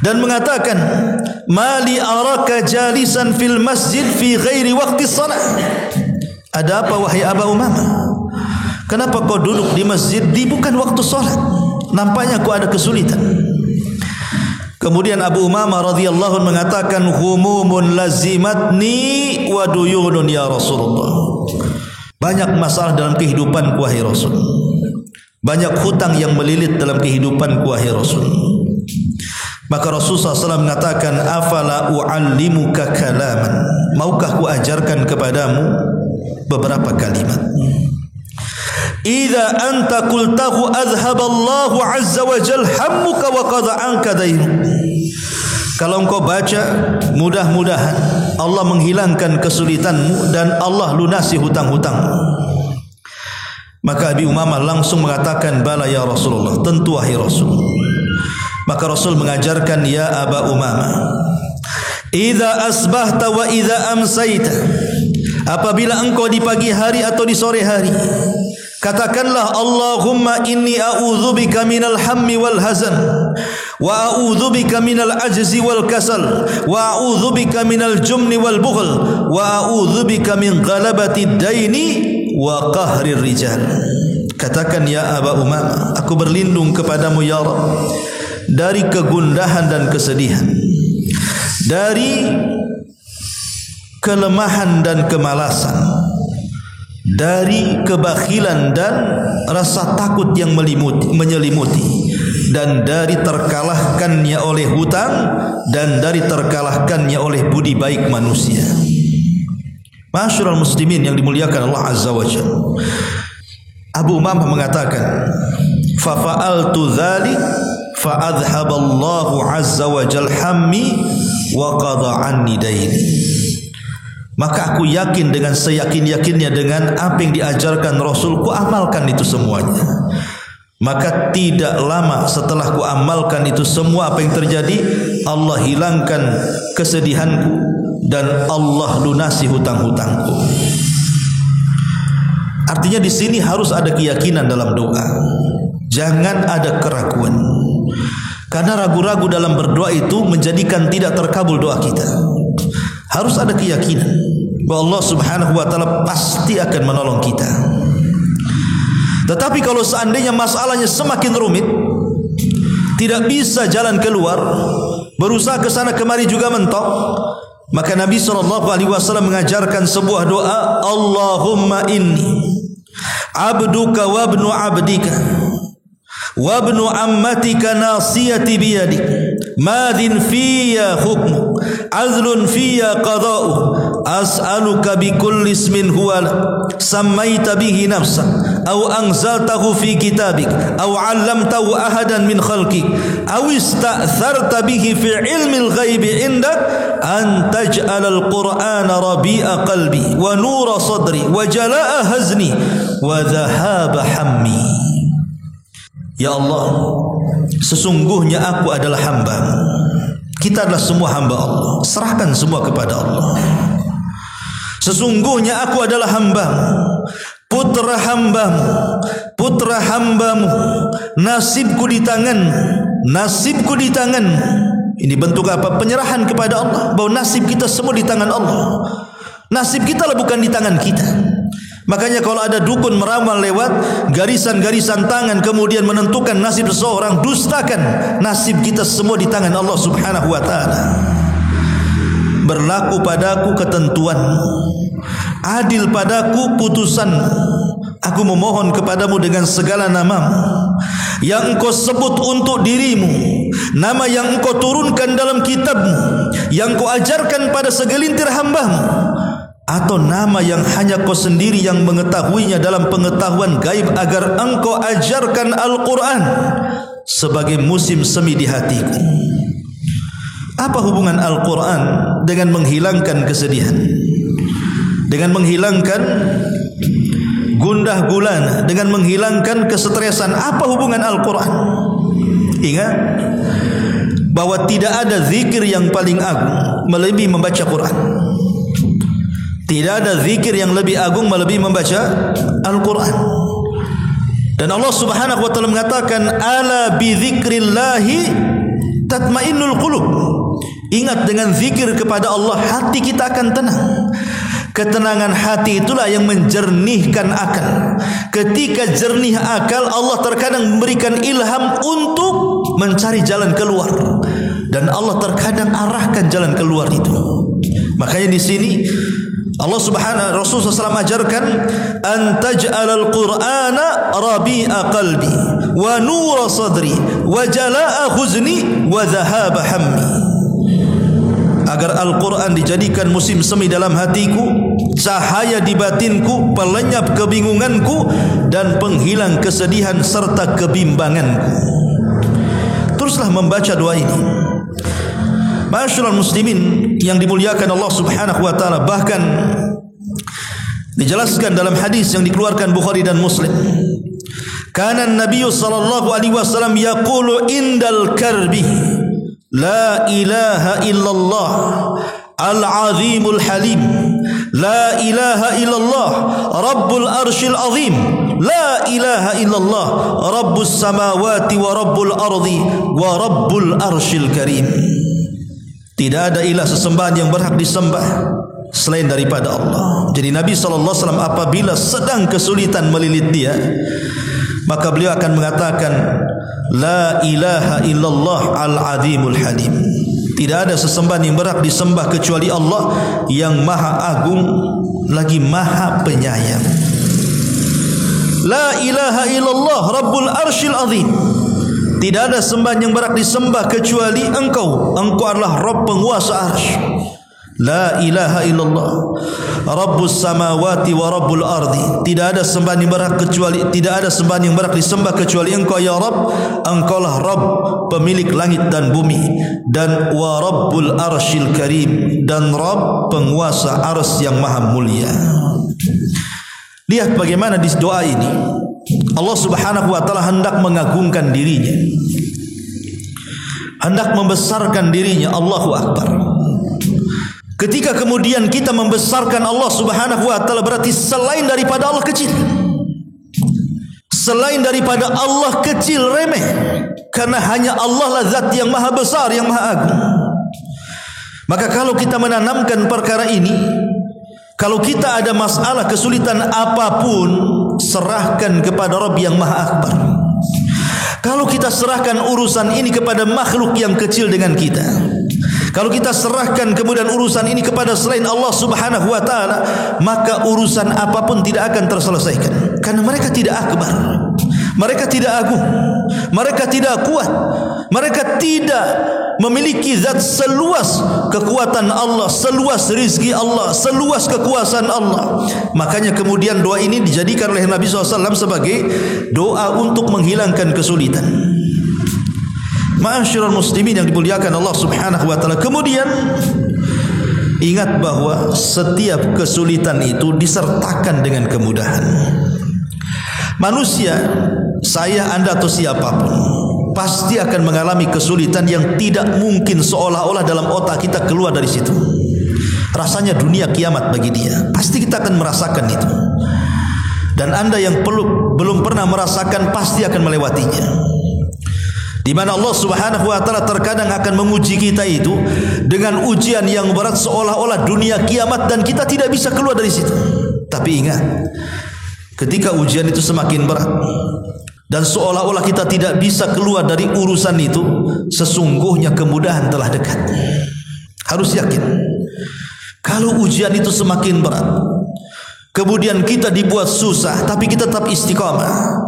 Speaker 1: dan mengatakan, "Mali araka jalisan fil masjid fi ghairi waqti shalah?" Ada apa wahai Aba Umamah? Kenapa kau duduk di masjid di bukan waktu salat? Nampaknya kau ada kesulitan. Kemudian Abu Umamah radhiyallahu anhu mengatakan, "Humumun lazimatni wa duyunun ya Rasulullah." Banyak masalah dalam kehidupan wahai Rasul. Banyak hutang yang melilit dalam kehidupan wahai Rasul. Maka Rasulullah SAW mengatakan, "Afala u'allimuka kalaman?" Maukah ku ajarkan kepadamu beberapa kalimat. Idza anta qultahu azhaballahu azza wa jalla hammuka wa qada anka daynuk. Kalau engkau baca, mudah-mudahan Allah menghilangkan kesulitanmu dan Allah lunasi hutang-hutangmu. Maka Abi Umamah langsung mengatakan, "Bala ya Rasulullah." Tentu wahai Rasul. Maka Rasul mengajarkan, "Ya Aba Umamah, idza asbahta wa idza amsayta." Apabila engkau di pagi hari atau di sore hari, katakanlah, "Allahumma inni a'udzubika minal hammi wal hazan, wa a'udzubika minal ajzi wal kasal, wa a'udzubika minal jumni wal bukhl, wa a'udzubika min ghalabati daini wa qahrir rijal." Katakan, "Ya Aba Umamah, aku berlindung kepadamu ya Rabb dari kegundahan dan kesedihan, dari kelemahan dan kemalasan, dari kebakhilan dan rasa takut yang menyelimuti, dan dari terkalahkannya oleh hutang, dan dari terkalahkannya oleh budi baik manusia." Ma'asyiral muslimin yang dimuliakan Allah Azza wa Jalla, Abu Umamah mengatakan, "Fa fa'altu dzalik fa adhaballahu azza wa jalla hammi wa qada anni daini." Maka aku yakin dengan seyakin-yakinnya dengan apa yang diajarkan Rasul, ku amalkan itu semuanya. Maka tidak lama setelah ku amalkan itu semua, apa yang terjadi? Allah hilangkan kesedihanku dan Allah lunasi hutang-hutangku. Artinya di sini harus ada keyakinan dalam doa. Jangan ada keraguan. Karena ragu-ragu dalam berdoa itu menjadikan tidak terkabul doa kita. Harus ada keyakinan bahwa Allah Subhanahu wa taala pasti akan menolong kita. Tetapi kalau seandainya masalahnya semakin rumit, tidak bisa jalan keluar, berusaha ke sana kemari juga mentok, maka Nabi SAW mengajarkan sebuah doa, "Allahumma inni abduka wa ibnu abdika wa ibnu ammatika nasiyati biyadik, madin fiyya hukmu, azlun fiyya qada'u, as'aluka bi kulli ismin huwa sammaita bihi nafsak aw anzaltahu fi kitabik aw 'allamtahu ahadan min khalqik aw ista'tharta bihi fi 'ilmil ghaibi 'indak an taj'al al-Qur'ana rabi'a qalbi wa nura sadri wa jalaa'a hazni wa dhahaba hammi." Ya Allah, sesungguhnya aku adalah hamba. Kita adalah semua hamba Allah. Serahkan semua kepada Allah. Sesungguhnya aku adalah hamba-Mu, putra hamba-Mu, putra hamba-Mu. Nasibku di tangan-Mu, nasibku di tangan-Mu. Ini bentuk apa? Penyerahan kepada Allah, bahwa nasib kita semua di tangan Allah. Nasib kita lah bukan di tangan kita. Makanya kalau ada dukun meramal lewat garisan-garisan tangan kemudian menentukan nasib seseorang, dustakan. Nasib kita semua di tangan Allah Subhanahu wa taala. Berlaku padaku ketentuan, adil padaku putusan. Aku memohon kepadamu dengan segala nama-Mu yang Engkau sebut untuk dirimu, nama yang Engkau turunkan dalam kitab-Mu, yang Kau ajarkan pada segelintir hamba-Mu, atau nama yang hanya Kau sendiri yang mengetahuinya dalam pengetahuan gaib, agar Engkau ajarkan Al-Quran sebagai musim semi di hatiku. Apa hubungan Al-Quran dengan menghilangkan kesedihan, dengan menghilangkan gundah gulana, dengan menghilangkan kesetresan. Apa hubungan Al-Quran? Ingat bahwa tidak ada zikir yang paling agung melebihi membaca Quran. Tidak ada zikir yang lebih agung melebihi membaca Al-Quran. Dan Allah Subhanahu wa taala mengatakan, ala bi dzikrillahi tatmainnul qulub. Ingat, dengan zikir kepada Allah hati kita akan tenang. Ketenangan hati itulah yang menjernihkan akal. Ketika jernih akal, Allah terkadang memberikan ilham untuk mencari jalan keluar, dan Allah terkadang arahkan jalan keluar itu. Makanya di sini Allah Subhanahu Rasul SAW ajarkan, an taj'alal Qur'ana rabi'a qalbi wa nura sadri wa jala'a huzni wa dhahaba hammi. Agar Al-Quran dijadikan musim semi dalam hatiku, cahaya di batinku, pelenyap kebingunganku, dan penghilang kesedihan serta kebimbanganku. Teruslah membaca doa ini. Ma'asyiral muslimin yang dimuliakan Allah Subhanahu wa taala, bahkan dijelaskan dalam hadis yang dikeluarkan Bukhari dan Muslim, kana Nabi sallallahu alaihi wasallam yaqulu indal karbi la ilaha illallah al-azimul halim, la ilaha illallah rabbul arshil azim, la ilaha illallah rabbus samawati wa rabbul ardi wa rabbul arshil karim. Tidak ada ilah sesembahan yang berhak disembah selain daripada Allah. Jadi Nabi SAW apabila sedang kesulitan melilit dia, maka beliau akan mengatakan, la ilaha illallah al-azimul halim. Tidak ada sesembahan yang berhak disembah kecuali Allah yang maha agung lagi maha penyayang. La ilaha illallah rabbul arshil azim. Tidak ada sembahan yang berhak disembah kecuali Engkau. Engkau adalah Rabb penguasa arsy. La ilaha illallah rabbus samawati wa rabbul ardi. Tidak ada sembahan yang berhak kecuali, tidak ada sembahan yang berhak disembah kecuali Engkau ya Rabb. Engkaulah Rabb pemilik langit dan bumi, dan wa rabbul arsyil karim, dan Rabb penguasa arsy yang maha mulia. Lihat bagaimana di doa ini Allah Subhanahu wa taala hendak mengagungkan dirinya, hendak membesarkan dirinya. Allahu Akbar. Ketika kemudian kita membesarkan Allah Subhanahu wa taala, berarti selain daripada Allah kecil. Selain daripada Allah kecil, remeh. Karena hanya Allah lah zat yang maha besar, yang maha agung. Maka kalau kita menanamkan perkara ini, kalau kita ada masalah kesulitan apapun, serahkan kepada Rabb yang maha akbar. Kalau kita serahkan urusan ini kepada makhluk yang kecil dengan kita, kalau kita serahkan kemudian urusan ini kepada selain Allah Subhanahu wa taala, maka urusan apapun tidak akan terselesaikan. Karena mereka tidak akbar, mereka tidak agung, mereka tidak kuat, mereka tidak memiliki zat seluas kekuatan Allah, seluas rizki Allah, seluas kekuasaan Allah. Makanya kemudian doa ini dijadikan oleh Nabi SAW sebagai doa untuk menghilangkan kesulitan. Ma'asyiral muslimin yang dimuliakan Allah Subhanahu wa taala. Kemudian ingat bahwa setiap kesulitan itu disertakan dengan kemudahan. Manusia, saya, Anda atau siapapun, pasti akan mengalami kesulitan yang tidak mungkin seolah-olah dalam otak kita keluar dari situ. Rasanya dunia kiamat bagi dia. Pasti kita akan merasakan itu. Dan Anda yang belum pernah merasakan pasti akan melewatinya. Di mana Allah Subhanahu wa taala terkadang akan menguji kita itu dengan ujian yang berat seolah-olah dunia kiamat dan kita tidak bisa keluar dari situ. Tapi ingat, ketika ujian itu semakin berat dan seolah-olah kita tidak bisa keluar dari urusan itu, sesungguhnya kemudahan telah dekat. Harus yakin. Kalau ujian itu semakin berat, kemudian kita dibuat susah, tapi kita tetap istiqamah,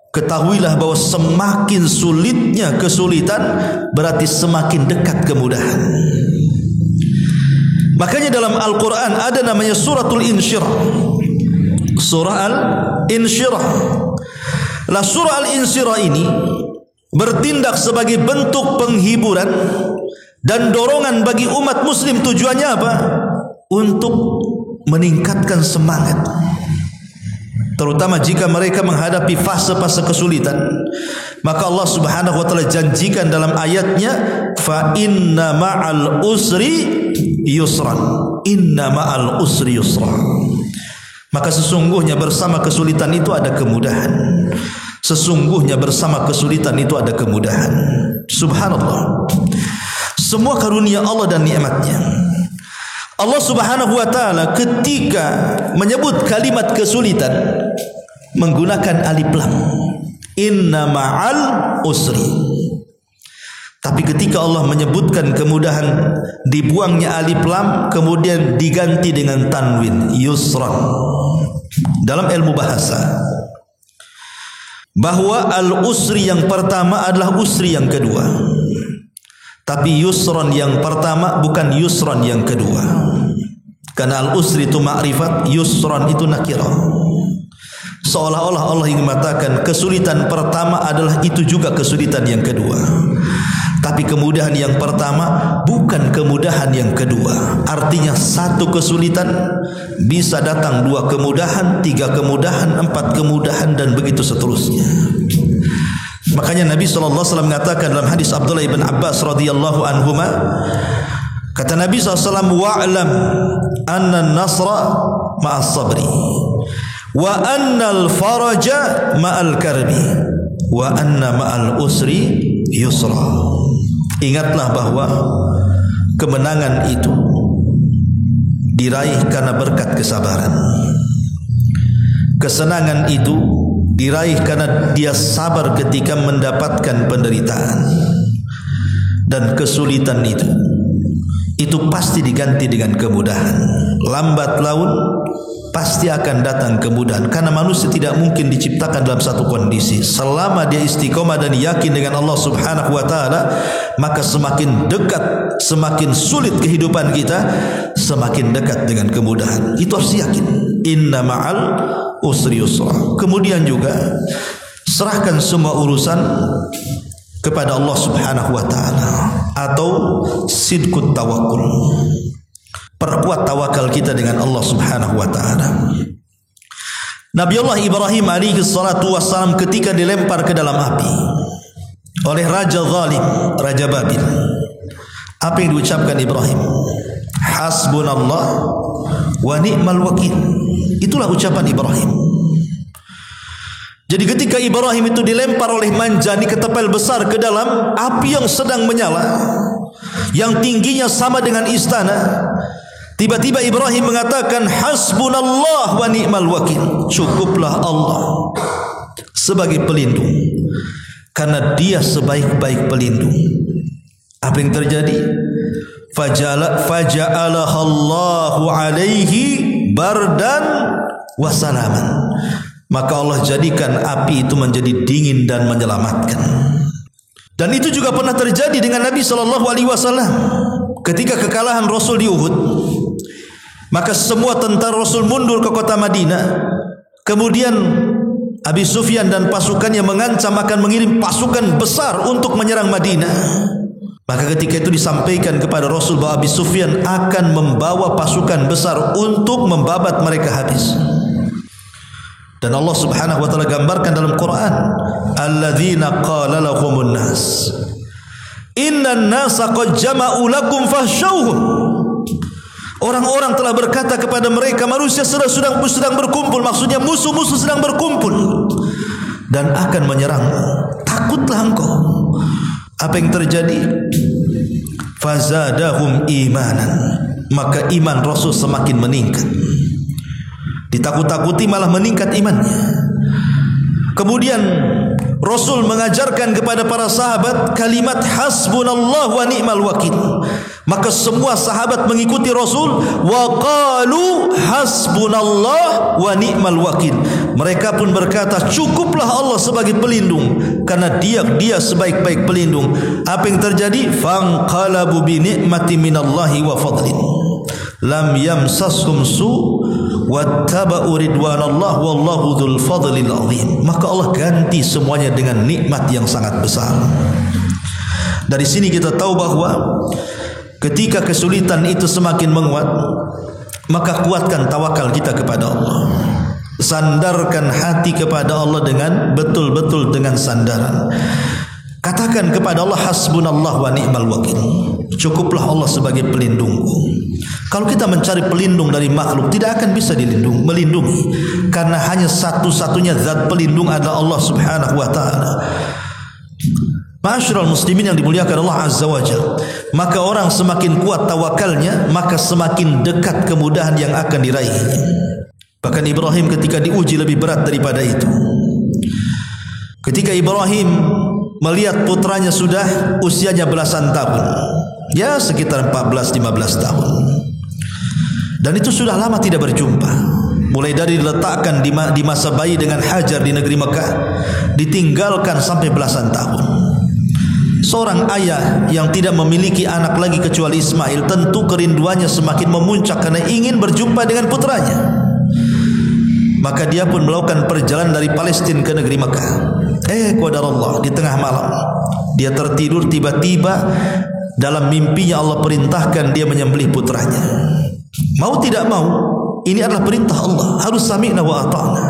Speaker 1: ketahuilah bahwa semakin sulitnya kesulitan, berarti semakin dekat kemudahan. Makanya dalam Al-Quran ada namanya suratul Insyirah. Surah Al-Insyirah. Lah surah Al-Insyirah ini bertindak sebagai bentuk penghiburan dan dorongan bagi umat muslim. Tujuannya apa? Untuk meningkatkan semangat. terutama jika mereka menghadapi fase-fase kesulitan, maka Allah Subhanahu wa taala janjikan dalam ayatnya, fa inna ma'al usri yusran, inna ma'al usri yusra. Maka sesungguhnya bersama kesulitan itu ada kemudahan. Sesungguhnya bersama kesulitan itu ada kemudahan. Subhanallah. Semua karunia Allah dan nikmatnya. Allah Subhanahu wa taala ketika menyebut kalimat kesulitan menggunakan alif lam. Inna ma'al usri. Tapi ketika Allah menyebutkan kemudahan, dibuangnya alif lam kemudian diganti dengan tanwin, yusran. Dalam ilmu bahasa, bahwa al-usri yang pertama adalah usri yang kedua, tapi yusran yang pertama bukan yusran yang kedua. Karena al-usri itu ma'rifat, yusran itu nakirah. Seolah-olah Allah ingin mengatakan kesulitan pertama adalah itu juga kesulitan yang kedua. Tapi kemudahan yang pertama bukan kemudahan yang kedua. Artinya satu kesulitan bisa datang dua kemudahan, tiga kemudahan, empat kemudahan, dan begitu seterusnya. Makanya Nabi SAW mengatakan dalam hadis Abdullah ibn Abbas radhiyallahu anhuma, kata Nabi SAW, wa'lam anna nasra ma'as sabri wa anna al-faraja ma'al karbi wa anna ma'al usri yusra. Ingatlah bahwa kemenangan itu diraih karena berkat kesabaran. Kesenangan itu diraih karena dia sabar ketika mendapatkan penderitaan. Dan kesulitan itu pasti diganti dengan kemudahan. Lambat laun pasti akan datang kemudahan, karena manusia tidak mungkin diciptakan dalam satu kondisi. Selama dia istiqomah dan yakin dengan Allah Subhanahu wa taala, maka semakin dekat, semakin sulit kehidupan kita, semakin dekat dengan kemudahan. Itu harus yakin. Inna ma'al usri yusra. Kemudian juga serahkan semua urusan kepada Allah Subhanahu wa taala, atau sidqut tawakkul. Perkuat tawakal kita dengan Allah Subhanahu wa taala. Nabiullah Ibrahim alaihi salatu wassalam ketika dilempar ke dalam api oleh raja zalim, raja Babil, apa yang diucapkan Ibrahim? Hasbunallah wa ni'mal wakil. Itulah ucapan Ibrahim. Jadi ketika Ibrahim itu dilempar oleh manjani ketapel besar ke dalam api yang sedang menyala, yang tingginya sama dengan istana, tiba-tiba Ibrahim mengatakan, hasbunallah wa ni'mal wakil. Cukuplah Allah sebagai pelindung, karena dia sebaik-baik pelindung. Apa yang terjadi? Faja'alahallahu alaihi bardan wa salaman. Maka Allah jadikan api itu menjadi dingin dan menyelamatkan. Dan itu juga pernah terjadi dengan Nabi SAW. Ketika kekalahan Rasul di Uhud, maka semua tentara Rasul mundur ke kota Madinah. Kemudian Abi Sufyan dan pasukannya mengancam akan mengirim pasukan besar untuk menyerang Madinah. Maka ketika itu disampaikan kepada Rasul bahwa Abi Sufyan akan membawa pasukan besar untuk membabat mereka habis. Dan Allah Subhanahu wa taala gambarkan dalam Quran, alladzina qala lahumun nas innan nasa qad jama'u lakum fakhshawhum. Orang-orang telah berkata kepada mereka, manusia sedang berkumpul, maksudnya musuh-musuh sedang berkumpul dan akan menyerang. Takutlah engkau. Apa yang terjadi? Fazadahum imanan. Maka iman Rasul semakin meningkat. Ditakut-takuti malah meningkat imannya. Kemudian Rasul mengajarkan kepada para sahabat kalimat hasbunallah wa ni'mal wakil. Maka semua sahabat mengikuti Rasul, wa qalu hasbunallah wa ni'mal wakil. Mereka pun berkata, cukuplah Allah sebagai pelindung, karena dia sebaik-baik pelindung. Apa yang terjadi? Fanqalabu bi ni'mati minallahi wa fadlin lam yamsashum su wattaba'u ridwanallah wallahu dzul fadlil azim. Maka Allah ganti semuanya dengan nikmat yang sangat besar. Dari sini kita tahu bahwa ketika kesulitan itu semakin menguat, maka kuatkan tawakal kita kepada Allah. Sandarkan hati kepada Allah dengan betul-betul dengan sandaran. Katakan kepada Allah, hasbunallah wa ni'mal wakil. Cukuplah Allah sebagai pelindungku. Kalau kita mencari pelindung dari makhluk, tidak akan bisa melindungi, karena hanya satu-satunya zat pelindung adalah Allah Subhanahu wa ta'ala. Ma'asyiral muslimin yang dimuliakan Allah Azza wa Jalla, maka orang semakin kuat tawakalnya, maka semakin dekat kemudahan yang akan diraihnya. Bahkan Ibrahim ketika diuji lebih berat daripada itu. Ketika Ibrahim melihat putranya sudah usianya belasan tahun, ya sekitar 14-15 tahun, dan itu sudah lama tidak berjumpa. Mulai dari diletakkan di masa bayi dengan Hajar di negeri Mekah, ditinggalkan sampai belasan tahun. Seorang ayah yang tidak memiliki anak lagi kecuali Ismail, tentu kerinduannya semakin memuncak karena ingin berjumpa dengan putranya. Maka dia pun melakukan perjalanan dari Palestina ke negeri Mekah. Qadarullah, di tengah malam dia tertidur, tiba-tiba dalam mimpinya Allah perintahkan dia menyembelih putranya. Mau tidak mau, ini adalah perintah Allah, harus sami'na wa ata'na.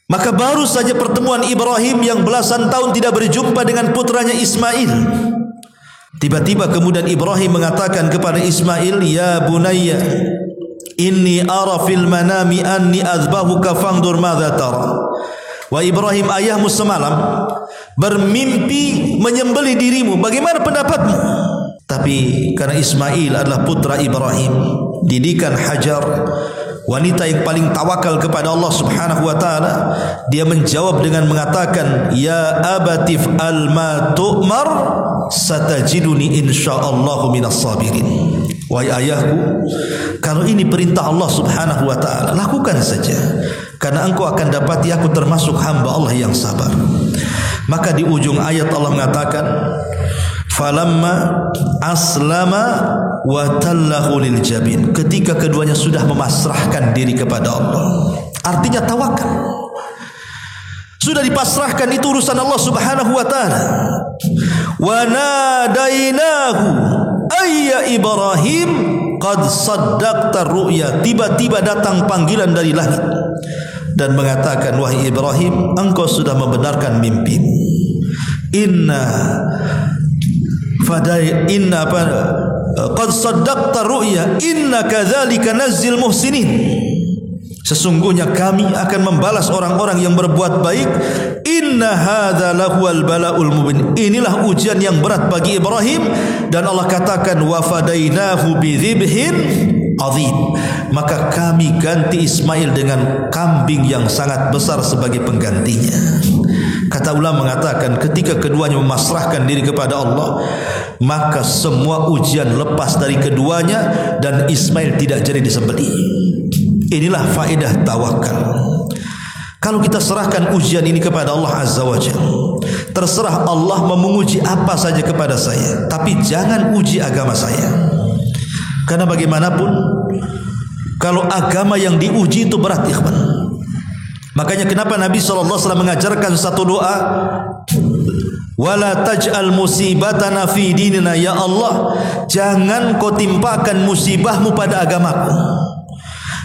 Speaker 1: Maka baru saja pertemuan Ibrahim yang belasan tahun tidak berjumpa dengan putranya Ismail, tiba-tiba kemudian Ibrahim mengatakan kepada Ismail, ya bunayya inni ara fil manami anni azbahuka fangdur madza tara. Wa Ibrahim, ayahmu semalam bermimpi menyembelih dirimu, bagaimana pendapatmu? Tapi karena Ismail adalah putra Ibrahim, didikan Hajar, wanita yang paling tawakal kepada Allah Subhanahu wa ta'ala, dia menjawab dengan mengatakan, ya abatif al ma tu'mar satajiduni insyaallahu minas sabirin. Wahai ayahku, kalau ini perintah Allah Subhanahu wa ta'ala, lakukan saja, karena engkau akan dapati aku termasuk hamba Allah yang sabar. Maka di ujung ayat Allah mengatakan, falamma aslama wa tallahu lil jabin. Ketika keduanya sudah memasrahkan diri kepada Allah, artinya tawakal, sudah dipasrahkan, itu urusan Allah Subhanahu wa ta'ala. Wa nadainahu ayya Ibrahim qad saddaqta ru'ya. Tiba-tiba datang panggilan dari langit dan mengatakan, wahai Ibrahim, engkau sudah membenarkan mimpimu. Qad saddaqta ru'ya inna kadzalika nazzil muhsinin. Sesungguhnya kami akan membalas orang-orang yang berbuat baik. Inna hadza lahuwal balaul mubin. Inilah ujian yang berat bagi Ibrahim, dan Allah katakan wa fadainahu bidzibhin azim. Maka kami ganti Ismail dengan kambing yang sangat besar sebagai penggantinya. Kata ulama mengatakan, ketika keduanya memasrahkan diri kepada Allah, maka semua ujian lepas dari keduanya dan Ismail tidak jadi disembelih. Inilah faedah tawakal. Kalau kita serahkan ujian ini kepada Allah Azza wa Jalla, terserah Allah mau menguji apa saja kepada saya, tapi jangan uji agama saya. Karena bagaimanapun, kalau agama yang diuji itu berat, ikhwan. Makanya kenapa Nabi SAW mengajarkan satu doa, wala taj'al musibatana fi dinina, ya Allah, jangan kau timpakan musibahmu pada agamaku.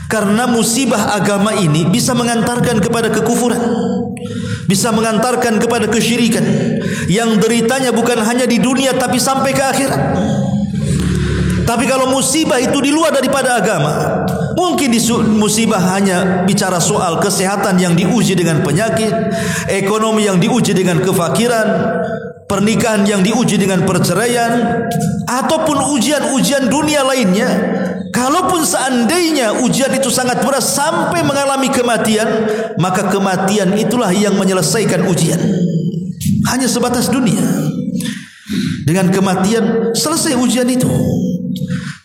Speaker 1: Karena musibah agama ini bisa mengantarkan kepada kekufuran, bisa mengantarkan kepada kesyirikan, yang deritanya bukan hanya di dunia tapi sampai ke akhirat. Tapi kalau musibah itu di luar daripada agama, mungkin musibah hanya bicara soal kesehatan yang diuji dengan penyakit, ekonomi yang diuji dengan kefakiran, pernikahan yang diuji dengan perceraian, ataupun ujian-ujian dunia lainnya. Kalaupun seandainya ujian itu sangat berat sampai mengalami kematian, maka kematian itulah yang menyelesaikan ujian. Hanya sebatas dunia. Dengan kematian selesai ujian itu.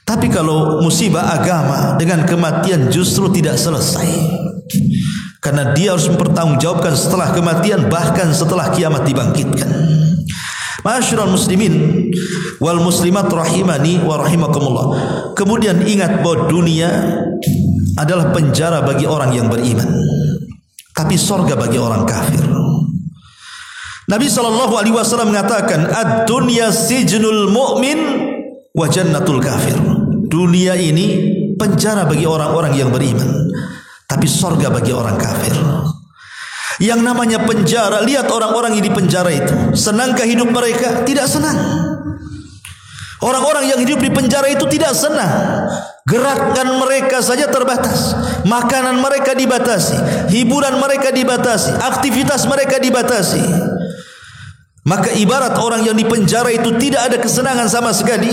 Speaker 1: Tapi kalau musibah agama, dengan kematian justru tidak selesai. Karena dia harus mempertanggungjawabkan setelah kematian, bahkan setelah kiamat dibangkitkan. Ma'asyiral muslimin wal muslimat rahimani wa rahimakumullah. Kemudian ingat bahwa dunia adalah penjara bagi orang yang beriman, tapi surga bagi orang kafir. Nabi SAW mengatakan, ad-dunya sijnul mu'min wa jannatul kafir. Dunia ini penjara bagi orang-orang yang beriman, Tapi sorga bagi orang kafir. Yang namanya penjara, lihat orang-orang yang di penjara itu, senangkah hidup mereka? Tidak senang. Orang-orang yang hidup di penjara itu tidak senang. Gerakan mereka saja terbatas, makanan mereka dibatasi, hiburan mereka dibatasi, aktivitas mereka dibatasi. Maka ibarat orang yang di penjara itu tidak ada kesenangan sama sekali.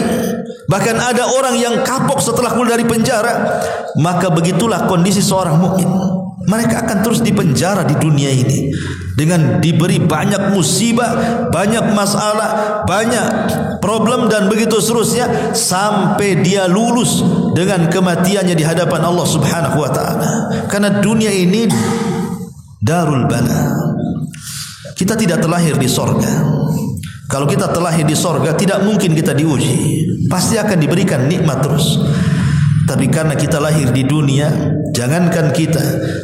Speaker 1: Bahkan ada orang yang kapok setelah keluar dari penjara. Maka begitulah kondisi seorang mukmin. Mereka akan terus dipenjara di dunia ini dengan diberi banyak musibah, banyak masalah, banyak problem dan begitu seterusnya sampai dia lulus dengan kematiannya di hadapan Allah Subhanahu wa taala. Karena dunia ini darul bala. Kita tidak terlahir di sorga. Kalau kita terlahir di sorga, tidak mungkin kita diuji. Pasti akan diberikan nikmat terus. Tapi karena kita lahir di dunia, jangankan kita,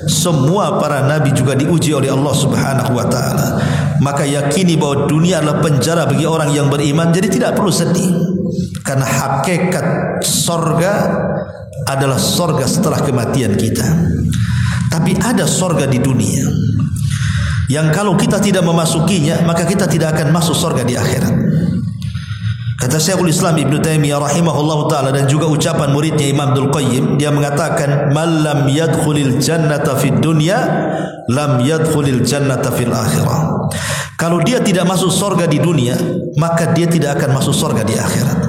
Speaker 1: semua para nabi juga diuji oleh Allah Subhanahu wa taala. Maka yakini bahwa dunia adalah penjara bagi orang yang beriman, jadi tidak perlu sedih. Karena hakikat sorga adalah sorga setelah kematian kita. Tapi ada sorga di dunia yang kalau kita tidak memasukinya, maka kita tidak akan masuk sorga di akhirat. Kata Syekhul Islam Ibn Taimiyah rahimahullah ta'ala, dan juga ucapan muridnya Imam Abdul Qayyim, dia mengatakan man lam yadkhulil jannata fid dunya lam yadkhulil jannata fil akhirah. Kalau dia tidak masuk sorga di dunia, maka dia tidak akan masuk sorga di akhirat.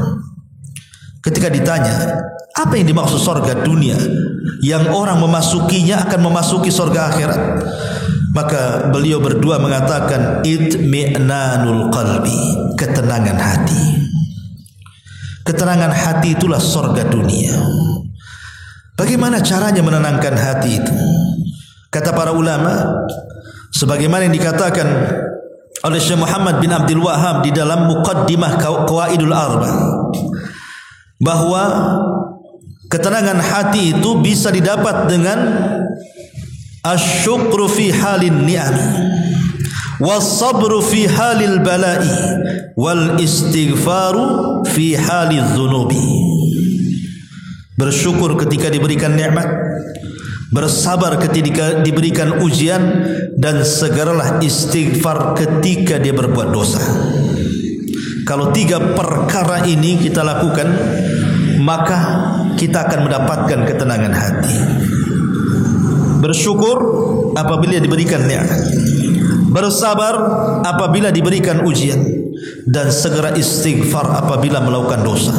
Speaker 1: Ketika ditanya apa yang dimaksud sorga dunia yang orang memasukinya akan memasuki sorga akhirat, maka beliau berdua mengatakan itmi'nanul qalbi, ketenangan hati. Ketenangan hati itulah sorga dunia. Bagaimana caranya menenangkan hati itu? Kata para ulama, sebagaimana yang dikatakan oleh Syekh Muhammad bin Abdul Wahhab di dalam Muqaddimah Qawaidul Arba, bahwa ketenangan hati itu bisa didapat dengan asyukru fi halin ni'ami, was-sabru fi halil bala'i, wal istighfaru fi halil dhunubi. Bersyukur ketika diberikan nikmat, bersabar ketika diberikan ujian, dan segeralah istighfar ketika dia berbuat dosa. Kalau tiga perkara ini kita lakukan, maka kita akan mendapatkan ketenangan hati. Bersyukur apabila diberikan nikmat, bersabar apabila diberikan ujian, dan segera istighfar apabila melakukan dosa.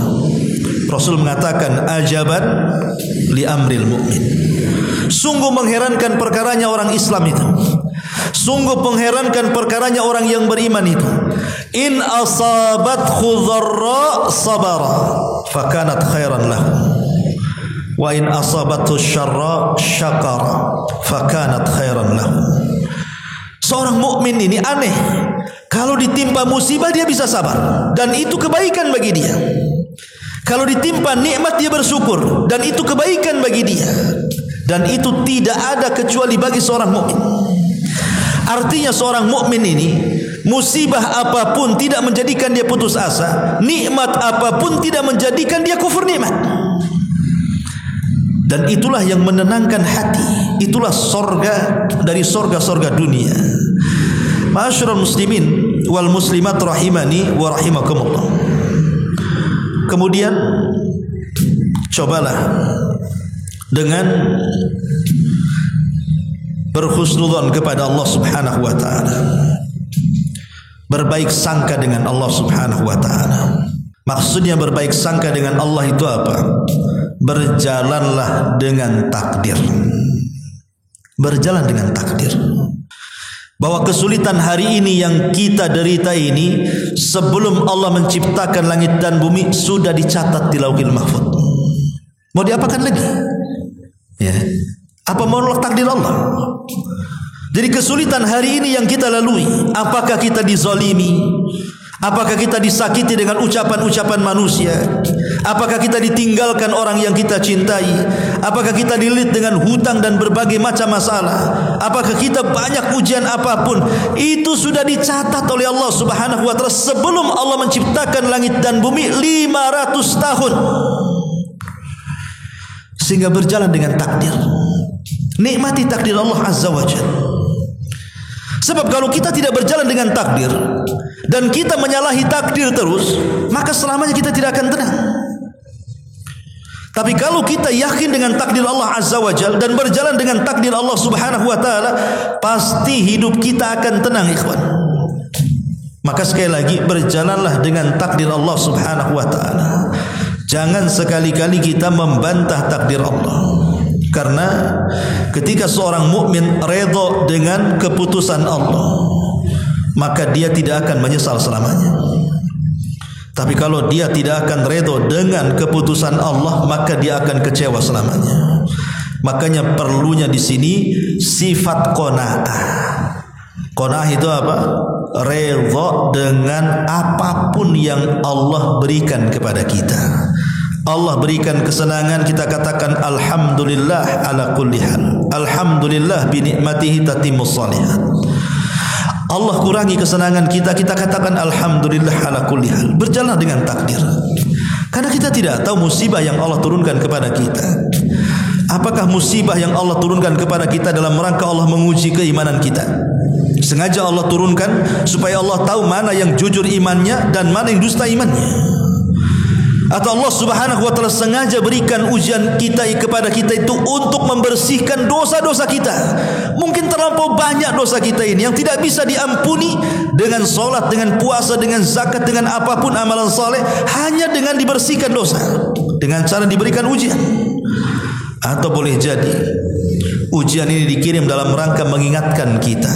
Speaker 1: Rasul mengatakan ajaban li amril mu'min. Sungguh mengherankan perkaranya orang Islam itu. Sungguh mengherankan perkaranya orang yang beriman itu. In asabathu dharra sabara fakanat khairan lahu, wa in asabathu syarra syakara fakanat khairan lahu. Seorang mukmin ini aneh. Kalau ditimpa musibah dia bisa sabar, dan itu kebaikan bagi dia. Kalau ditimpa nikmat dia bersyukur, dan itu kebaikan bagi dia. Dan itu tidak ada kecuali bagi seorang mukmin. Artinya seorang mukmin ini, musibah apapun tidak menjadikan dia putus asa, nikmat apapun tidak menjadikan dia kufur nikmat. Dan itulah yang menenangkan hati. Itulah sorga dari sorga-sorga dunia. Ma'asyiral muslimin wal muslimat rahimani wa rahimakumullah. Kemudian cobalah dengan berhusnudzon kepada Allah Subhanahu wa taala. Berbaik sangka dengan Allah Subhanahu wa taala. Maksudnya berbaik sangka dengan Allah itu apa? Berjalanlah dengan takdir. Berjalan dengan takdir. Bahwa kesulitan hari ini yang kita derita ini, sebelum Allah menciptakan langit dan bumi sudah dicatat di Lauhil Mahfuz. Mau diapakan lagi? Ya. Apa menolak takdir Allah? Jadi kesulitan hari ini yang kita lalui, apakah kita dizalimi? Apakah kita disakiti dengan ucapan-ucapan manusia? Apakah kita ditinggalkan orang yang kita cintai? Apakah kita dililit dengan hutang dan berbagai macam masalah? Apakah kita banyak ujian apapun? Itu sudah dicatat oleh Allah Subhanahu wa taala sebelum Allah menciptakan langit dan bumi 500 tahun. Sehingga berjalan dengan takdir. Nikmati takdir Allah Azza wa Jalla. Sebab kalau kita tidak berjalan dengan takdir dan kita menyalahi takdir terus, maka selamanya kita tidak akan tenang. Tapi kalau kita yakin dengan takdir Allah Azza wa Jalla dan berjalan dengan takdir Allah Subhanahu wa taala, pasti hidup kita akan tenang, ikhwan. Maka sekali lagi, berjalanlah dengan takdir Allah Subhanahu wa taala. Jangan sekali-kali kita membantah takdir Allah. Karena ketika seorang mukmin redha dengan keputusan Allah, maka dia tidak akan menyesal selamanya. Tapi kalau dia tidak akan redha dengan keputusan Allah, maka dia akan kecewa selamanya. Makanya perlunya di sini sifat qanaah. Qanaah itu apa? Redha dengan apapun yang Allah berikan kepada kita. Allah berikan kesenangan, kita katakan alhamdulillah ala kulli hal. Alhamdulillah bi nikmatihi tatimmus shalihat. Allah kurangi kesenangan kita, kita katakan alhamdulillah ala kulli hal. Berjalan dengan takdir. Karena kita tidak tahu musibah yang Allah turunkan kepada kita. Apakah musibah yang Allah turunkan kepada kita dalam rangka Allah menguji keimanan kita? Sengaja Allah turunkan supaya Allah tahu mana yang jujur imannya dan mana yang dusta imannya. Atau Allah Subhanahu wa taala sengaja berikan ujian kita kepada kita itu untuk membersihkan dosa-dosa kita. Mungkin terlampau banyak dosa kita ini yang tidak bisa diampuni dengan solat, dengan puasa, dengan zakat, dengan apapun amalan saleh, hanya dengan dibersihkan dosa, dengan cara diberikan ujian. Atau boleh jadi ujian ini dikirim dalam rangka mengingatkan kita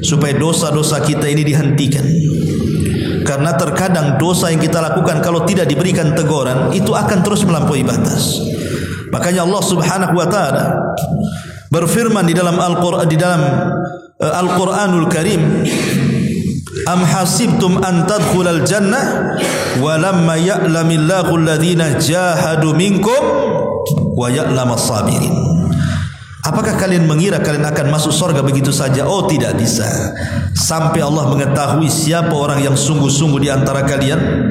Speaker 1: supaya dosa-dosa kita ini dihentikan. Karena terkadang dosa yang kita lakukan kalau tidak diberikan teguran, itu akan terus melampaui batas. Makanya Allah Subhanahu wa taala berfirman di dalam Al-Qur'anul Karim, am hasibtum an tadkhulal jannah wa lamma ya'lamillahu alladhina jahadu minkum wa ya'lamas sabirin. Apakah kalian mengira kalian akan masuk surga begitu saja? Oh, tidak bisa. Sampai Allah mengetahui siapa orang yang sungguh-sungguh di antara kalian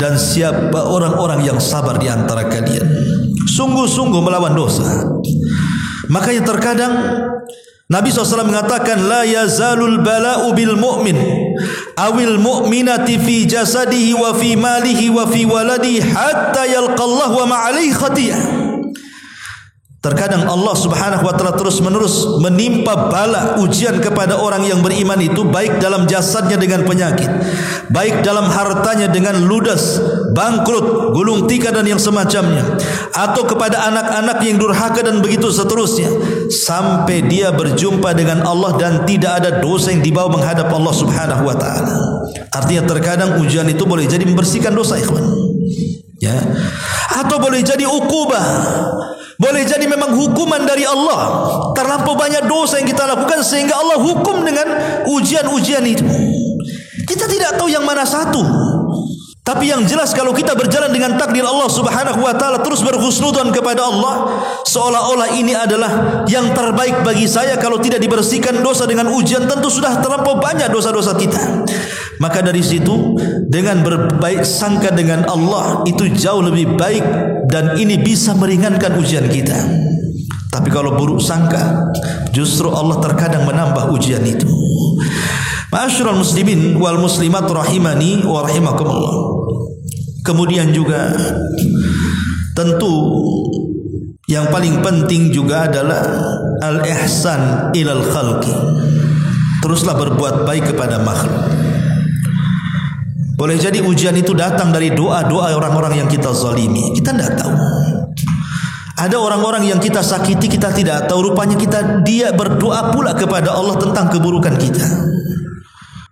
Speaker 1: dan siapa orang-orang yang sabar di antara kalian. Sungguh-sungguh melawan dosa. Makanya terkadang Nabi SAW mengatakan, la yazalul bala'u bil mu'min awil mu'minati fi jasadihi wa fi malihi wa fi waladihi hatta yalqallah wa ma'alaihi khatiyah. Terkadang Allah Subhanahu wa taala terus-menerus menimpa bala ujian kepada orang yang beriman itu, baik dalam jasadnya dengan penyakit, baik dalam hartanya dengan ludas, bangkrut, gulung tikar dan yang semacamnya, atau kepada anak-anak yang durhaka dan begitu seterusnya, sampai dia berjumpa dengan Allah dan tidak ada dosa yang dibawa menghadap Allah Subhanahu wa taala. Artinya terkadang ujian itu boleh jadi membersihkan dosa, ikhwan. Ya. Atau boleh jadi ukubah. Boleh jadi memang hukuman dari Allah. Terlampau banyak dosa yang kita lakukan sehingga Allah hukum dengan ujian-ujian itu. Kita tidak tahu yang mana satu. Tapi yang jelas kalau kita berjalan dengan takdir Allah Subhanahu wa taala, terus berhusnudzon kepada Allah, seolah-olah ini adalah yang terbaik bagi saya. Kalau tidak dibersihkan dosa dengan ujian, tentu sudah terlampau banyak dosa-dosa kita. Maka dari situ, dengan berbaik sangka dengan Allah itu jauh lebih baik, dan ini bisa meringankan ujian kita. Tapi kalau buruk sangka, justru Allah terkadang menambah ujian itu. Ma'asyiral muslimin wal muslimat rahimani wa rahimakumullah. Kemudian juga tentu yang paling penting juga adalah al-ihsan ilal khalqi. Teruslah berbuat baik kepada makhluk. Boleh jadi ujian itu datang dari doa-doa orang-orang yang kita zalimi. Kita tidak tahu. Ada orang-orang yang kita sakiti, kita tidak tahu. Rupanya dia berdoa pula kepada Allah tentang keburukan kita.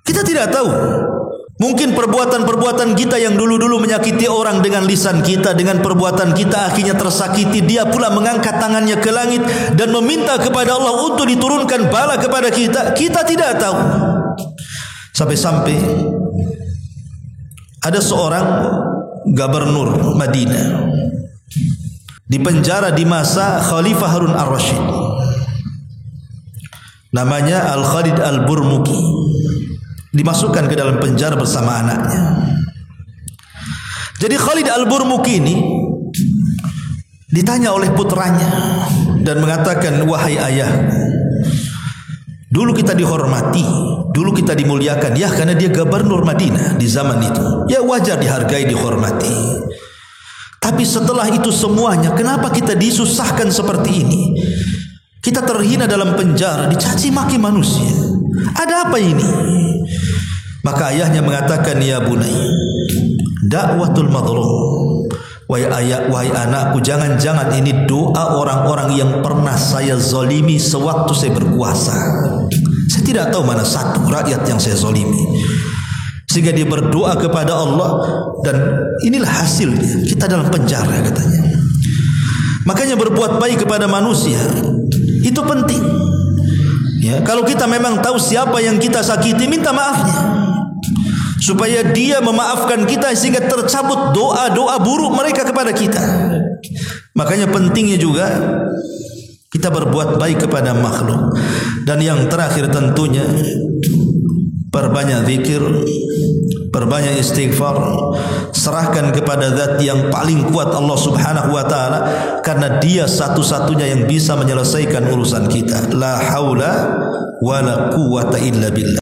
Speaker 1: Kita tidak tahu. Mungkin perbuatan-perbuatan kita yang dulu-dulu menyakiti orang dengan lisan kita, dengan perbuatan kita akhirnya tersakiti, dia pula mengangkat tangannya ke langit dan meminta kepada Allah untuk diturunkan bala kepada kita. Kita tidak tahu. Sampai-sampai ada seorang gubernur Madinah dipenjara di masa Khalifah Harun ar-Rasyid. Namanya Al-Khalid Al-Burmuki. Dimasukkan ke dalam penjara bersama anaknya. Jadi Khalid Al-Burmuki ini ditanya oleh putranya, dan mengatakan, wahai ayah, dulu kita dihormati, dulu kita dimuliakan, ya karena dia gubernur Madinah di zaman itu, ya wajar dihargai, dihormati. Tapi setelah itu semuanya, kenapa kita disusahkan seperti ini? Kita terhina dalam penjara, dicaci maki manusia. Ada apa ini? Maka ayahnya mengatakan, ya bunai, dakwatul madlum. Wahai ayah, wahai anakku, jangan-jangan ini doa orang-orang yang pernah saya zalimi sewaktu saya berkuasa. Saya tidak tahu mana satu rakyat yang saya zalimi, sehingga dia berdoa kepada Allah, dan inilah hasilnya, kita dalam penjara katanya. Makanya berbuat baik kepada manusia itu penting. Ya, kalau kita memang tahu siapa yang kita sakiti, minta maafnya, supaya dia memaafkan kita, sehingga tercabut doa-doa buruk mereka kepada kita. Makanya pentingnya juga kita berbuat baik kepada makhluk. Dan yang terakhir tentunya, perbanyak zikir, perbanyak istighfar, serahkan kepada zat yang paling kuat, Allah Subhanahu wa taala, karena dia satu-satunya yang bisa menyelesaikan urusan kita. La haula wala quwwata illa billah.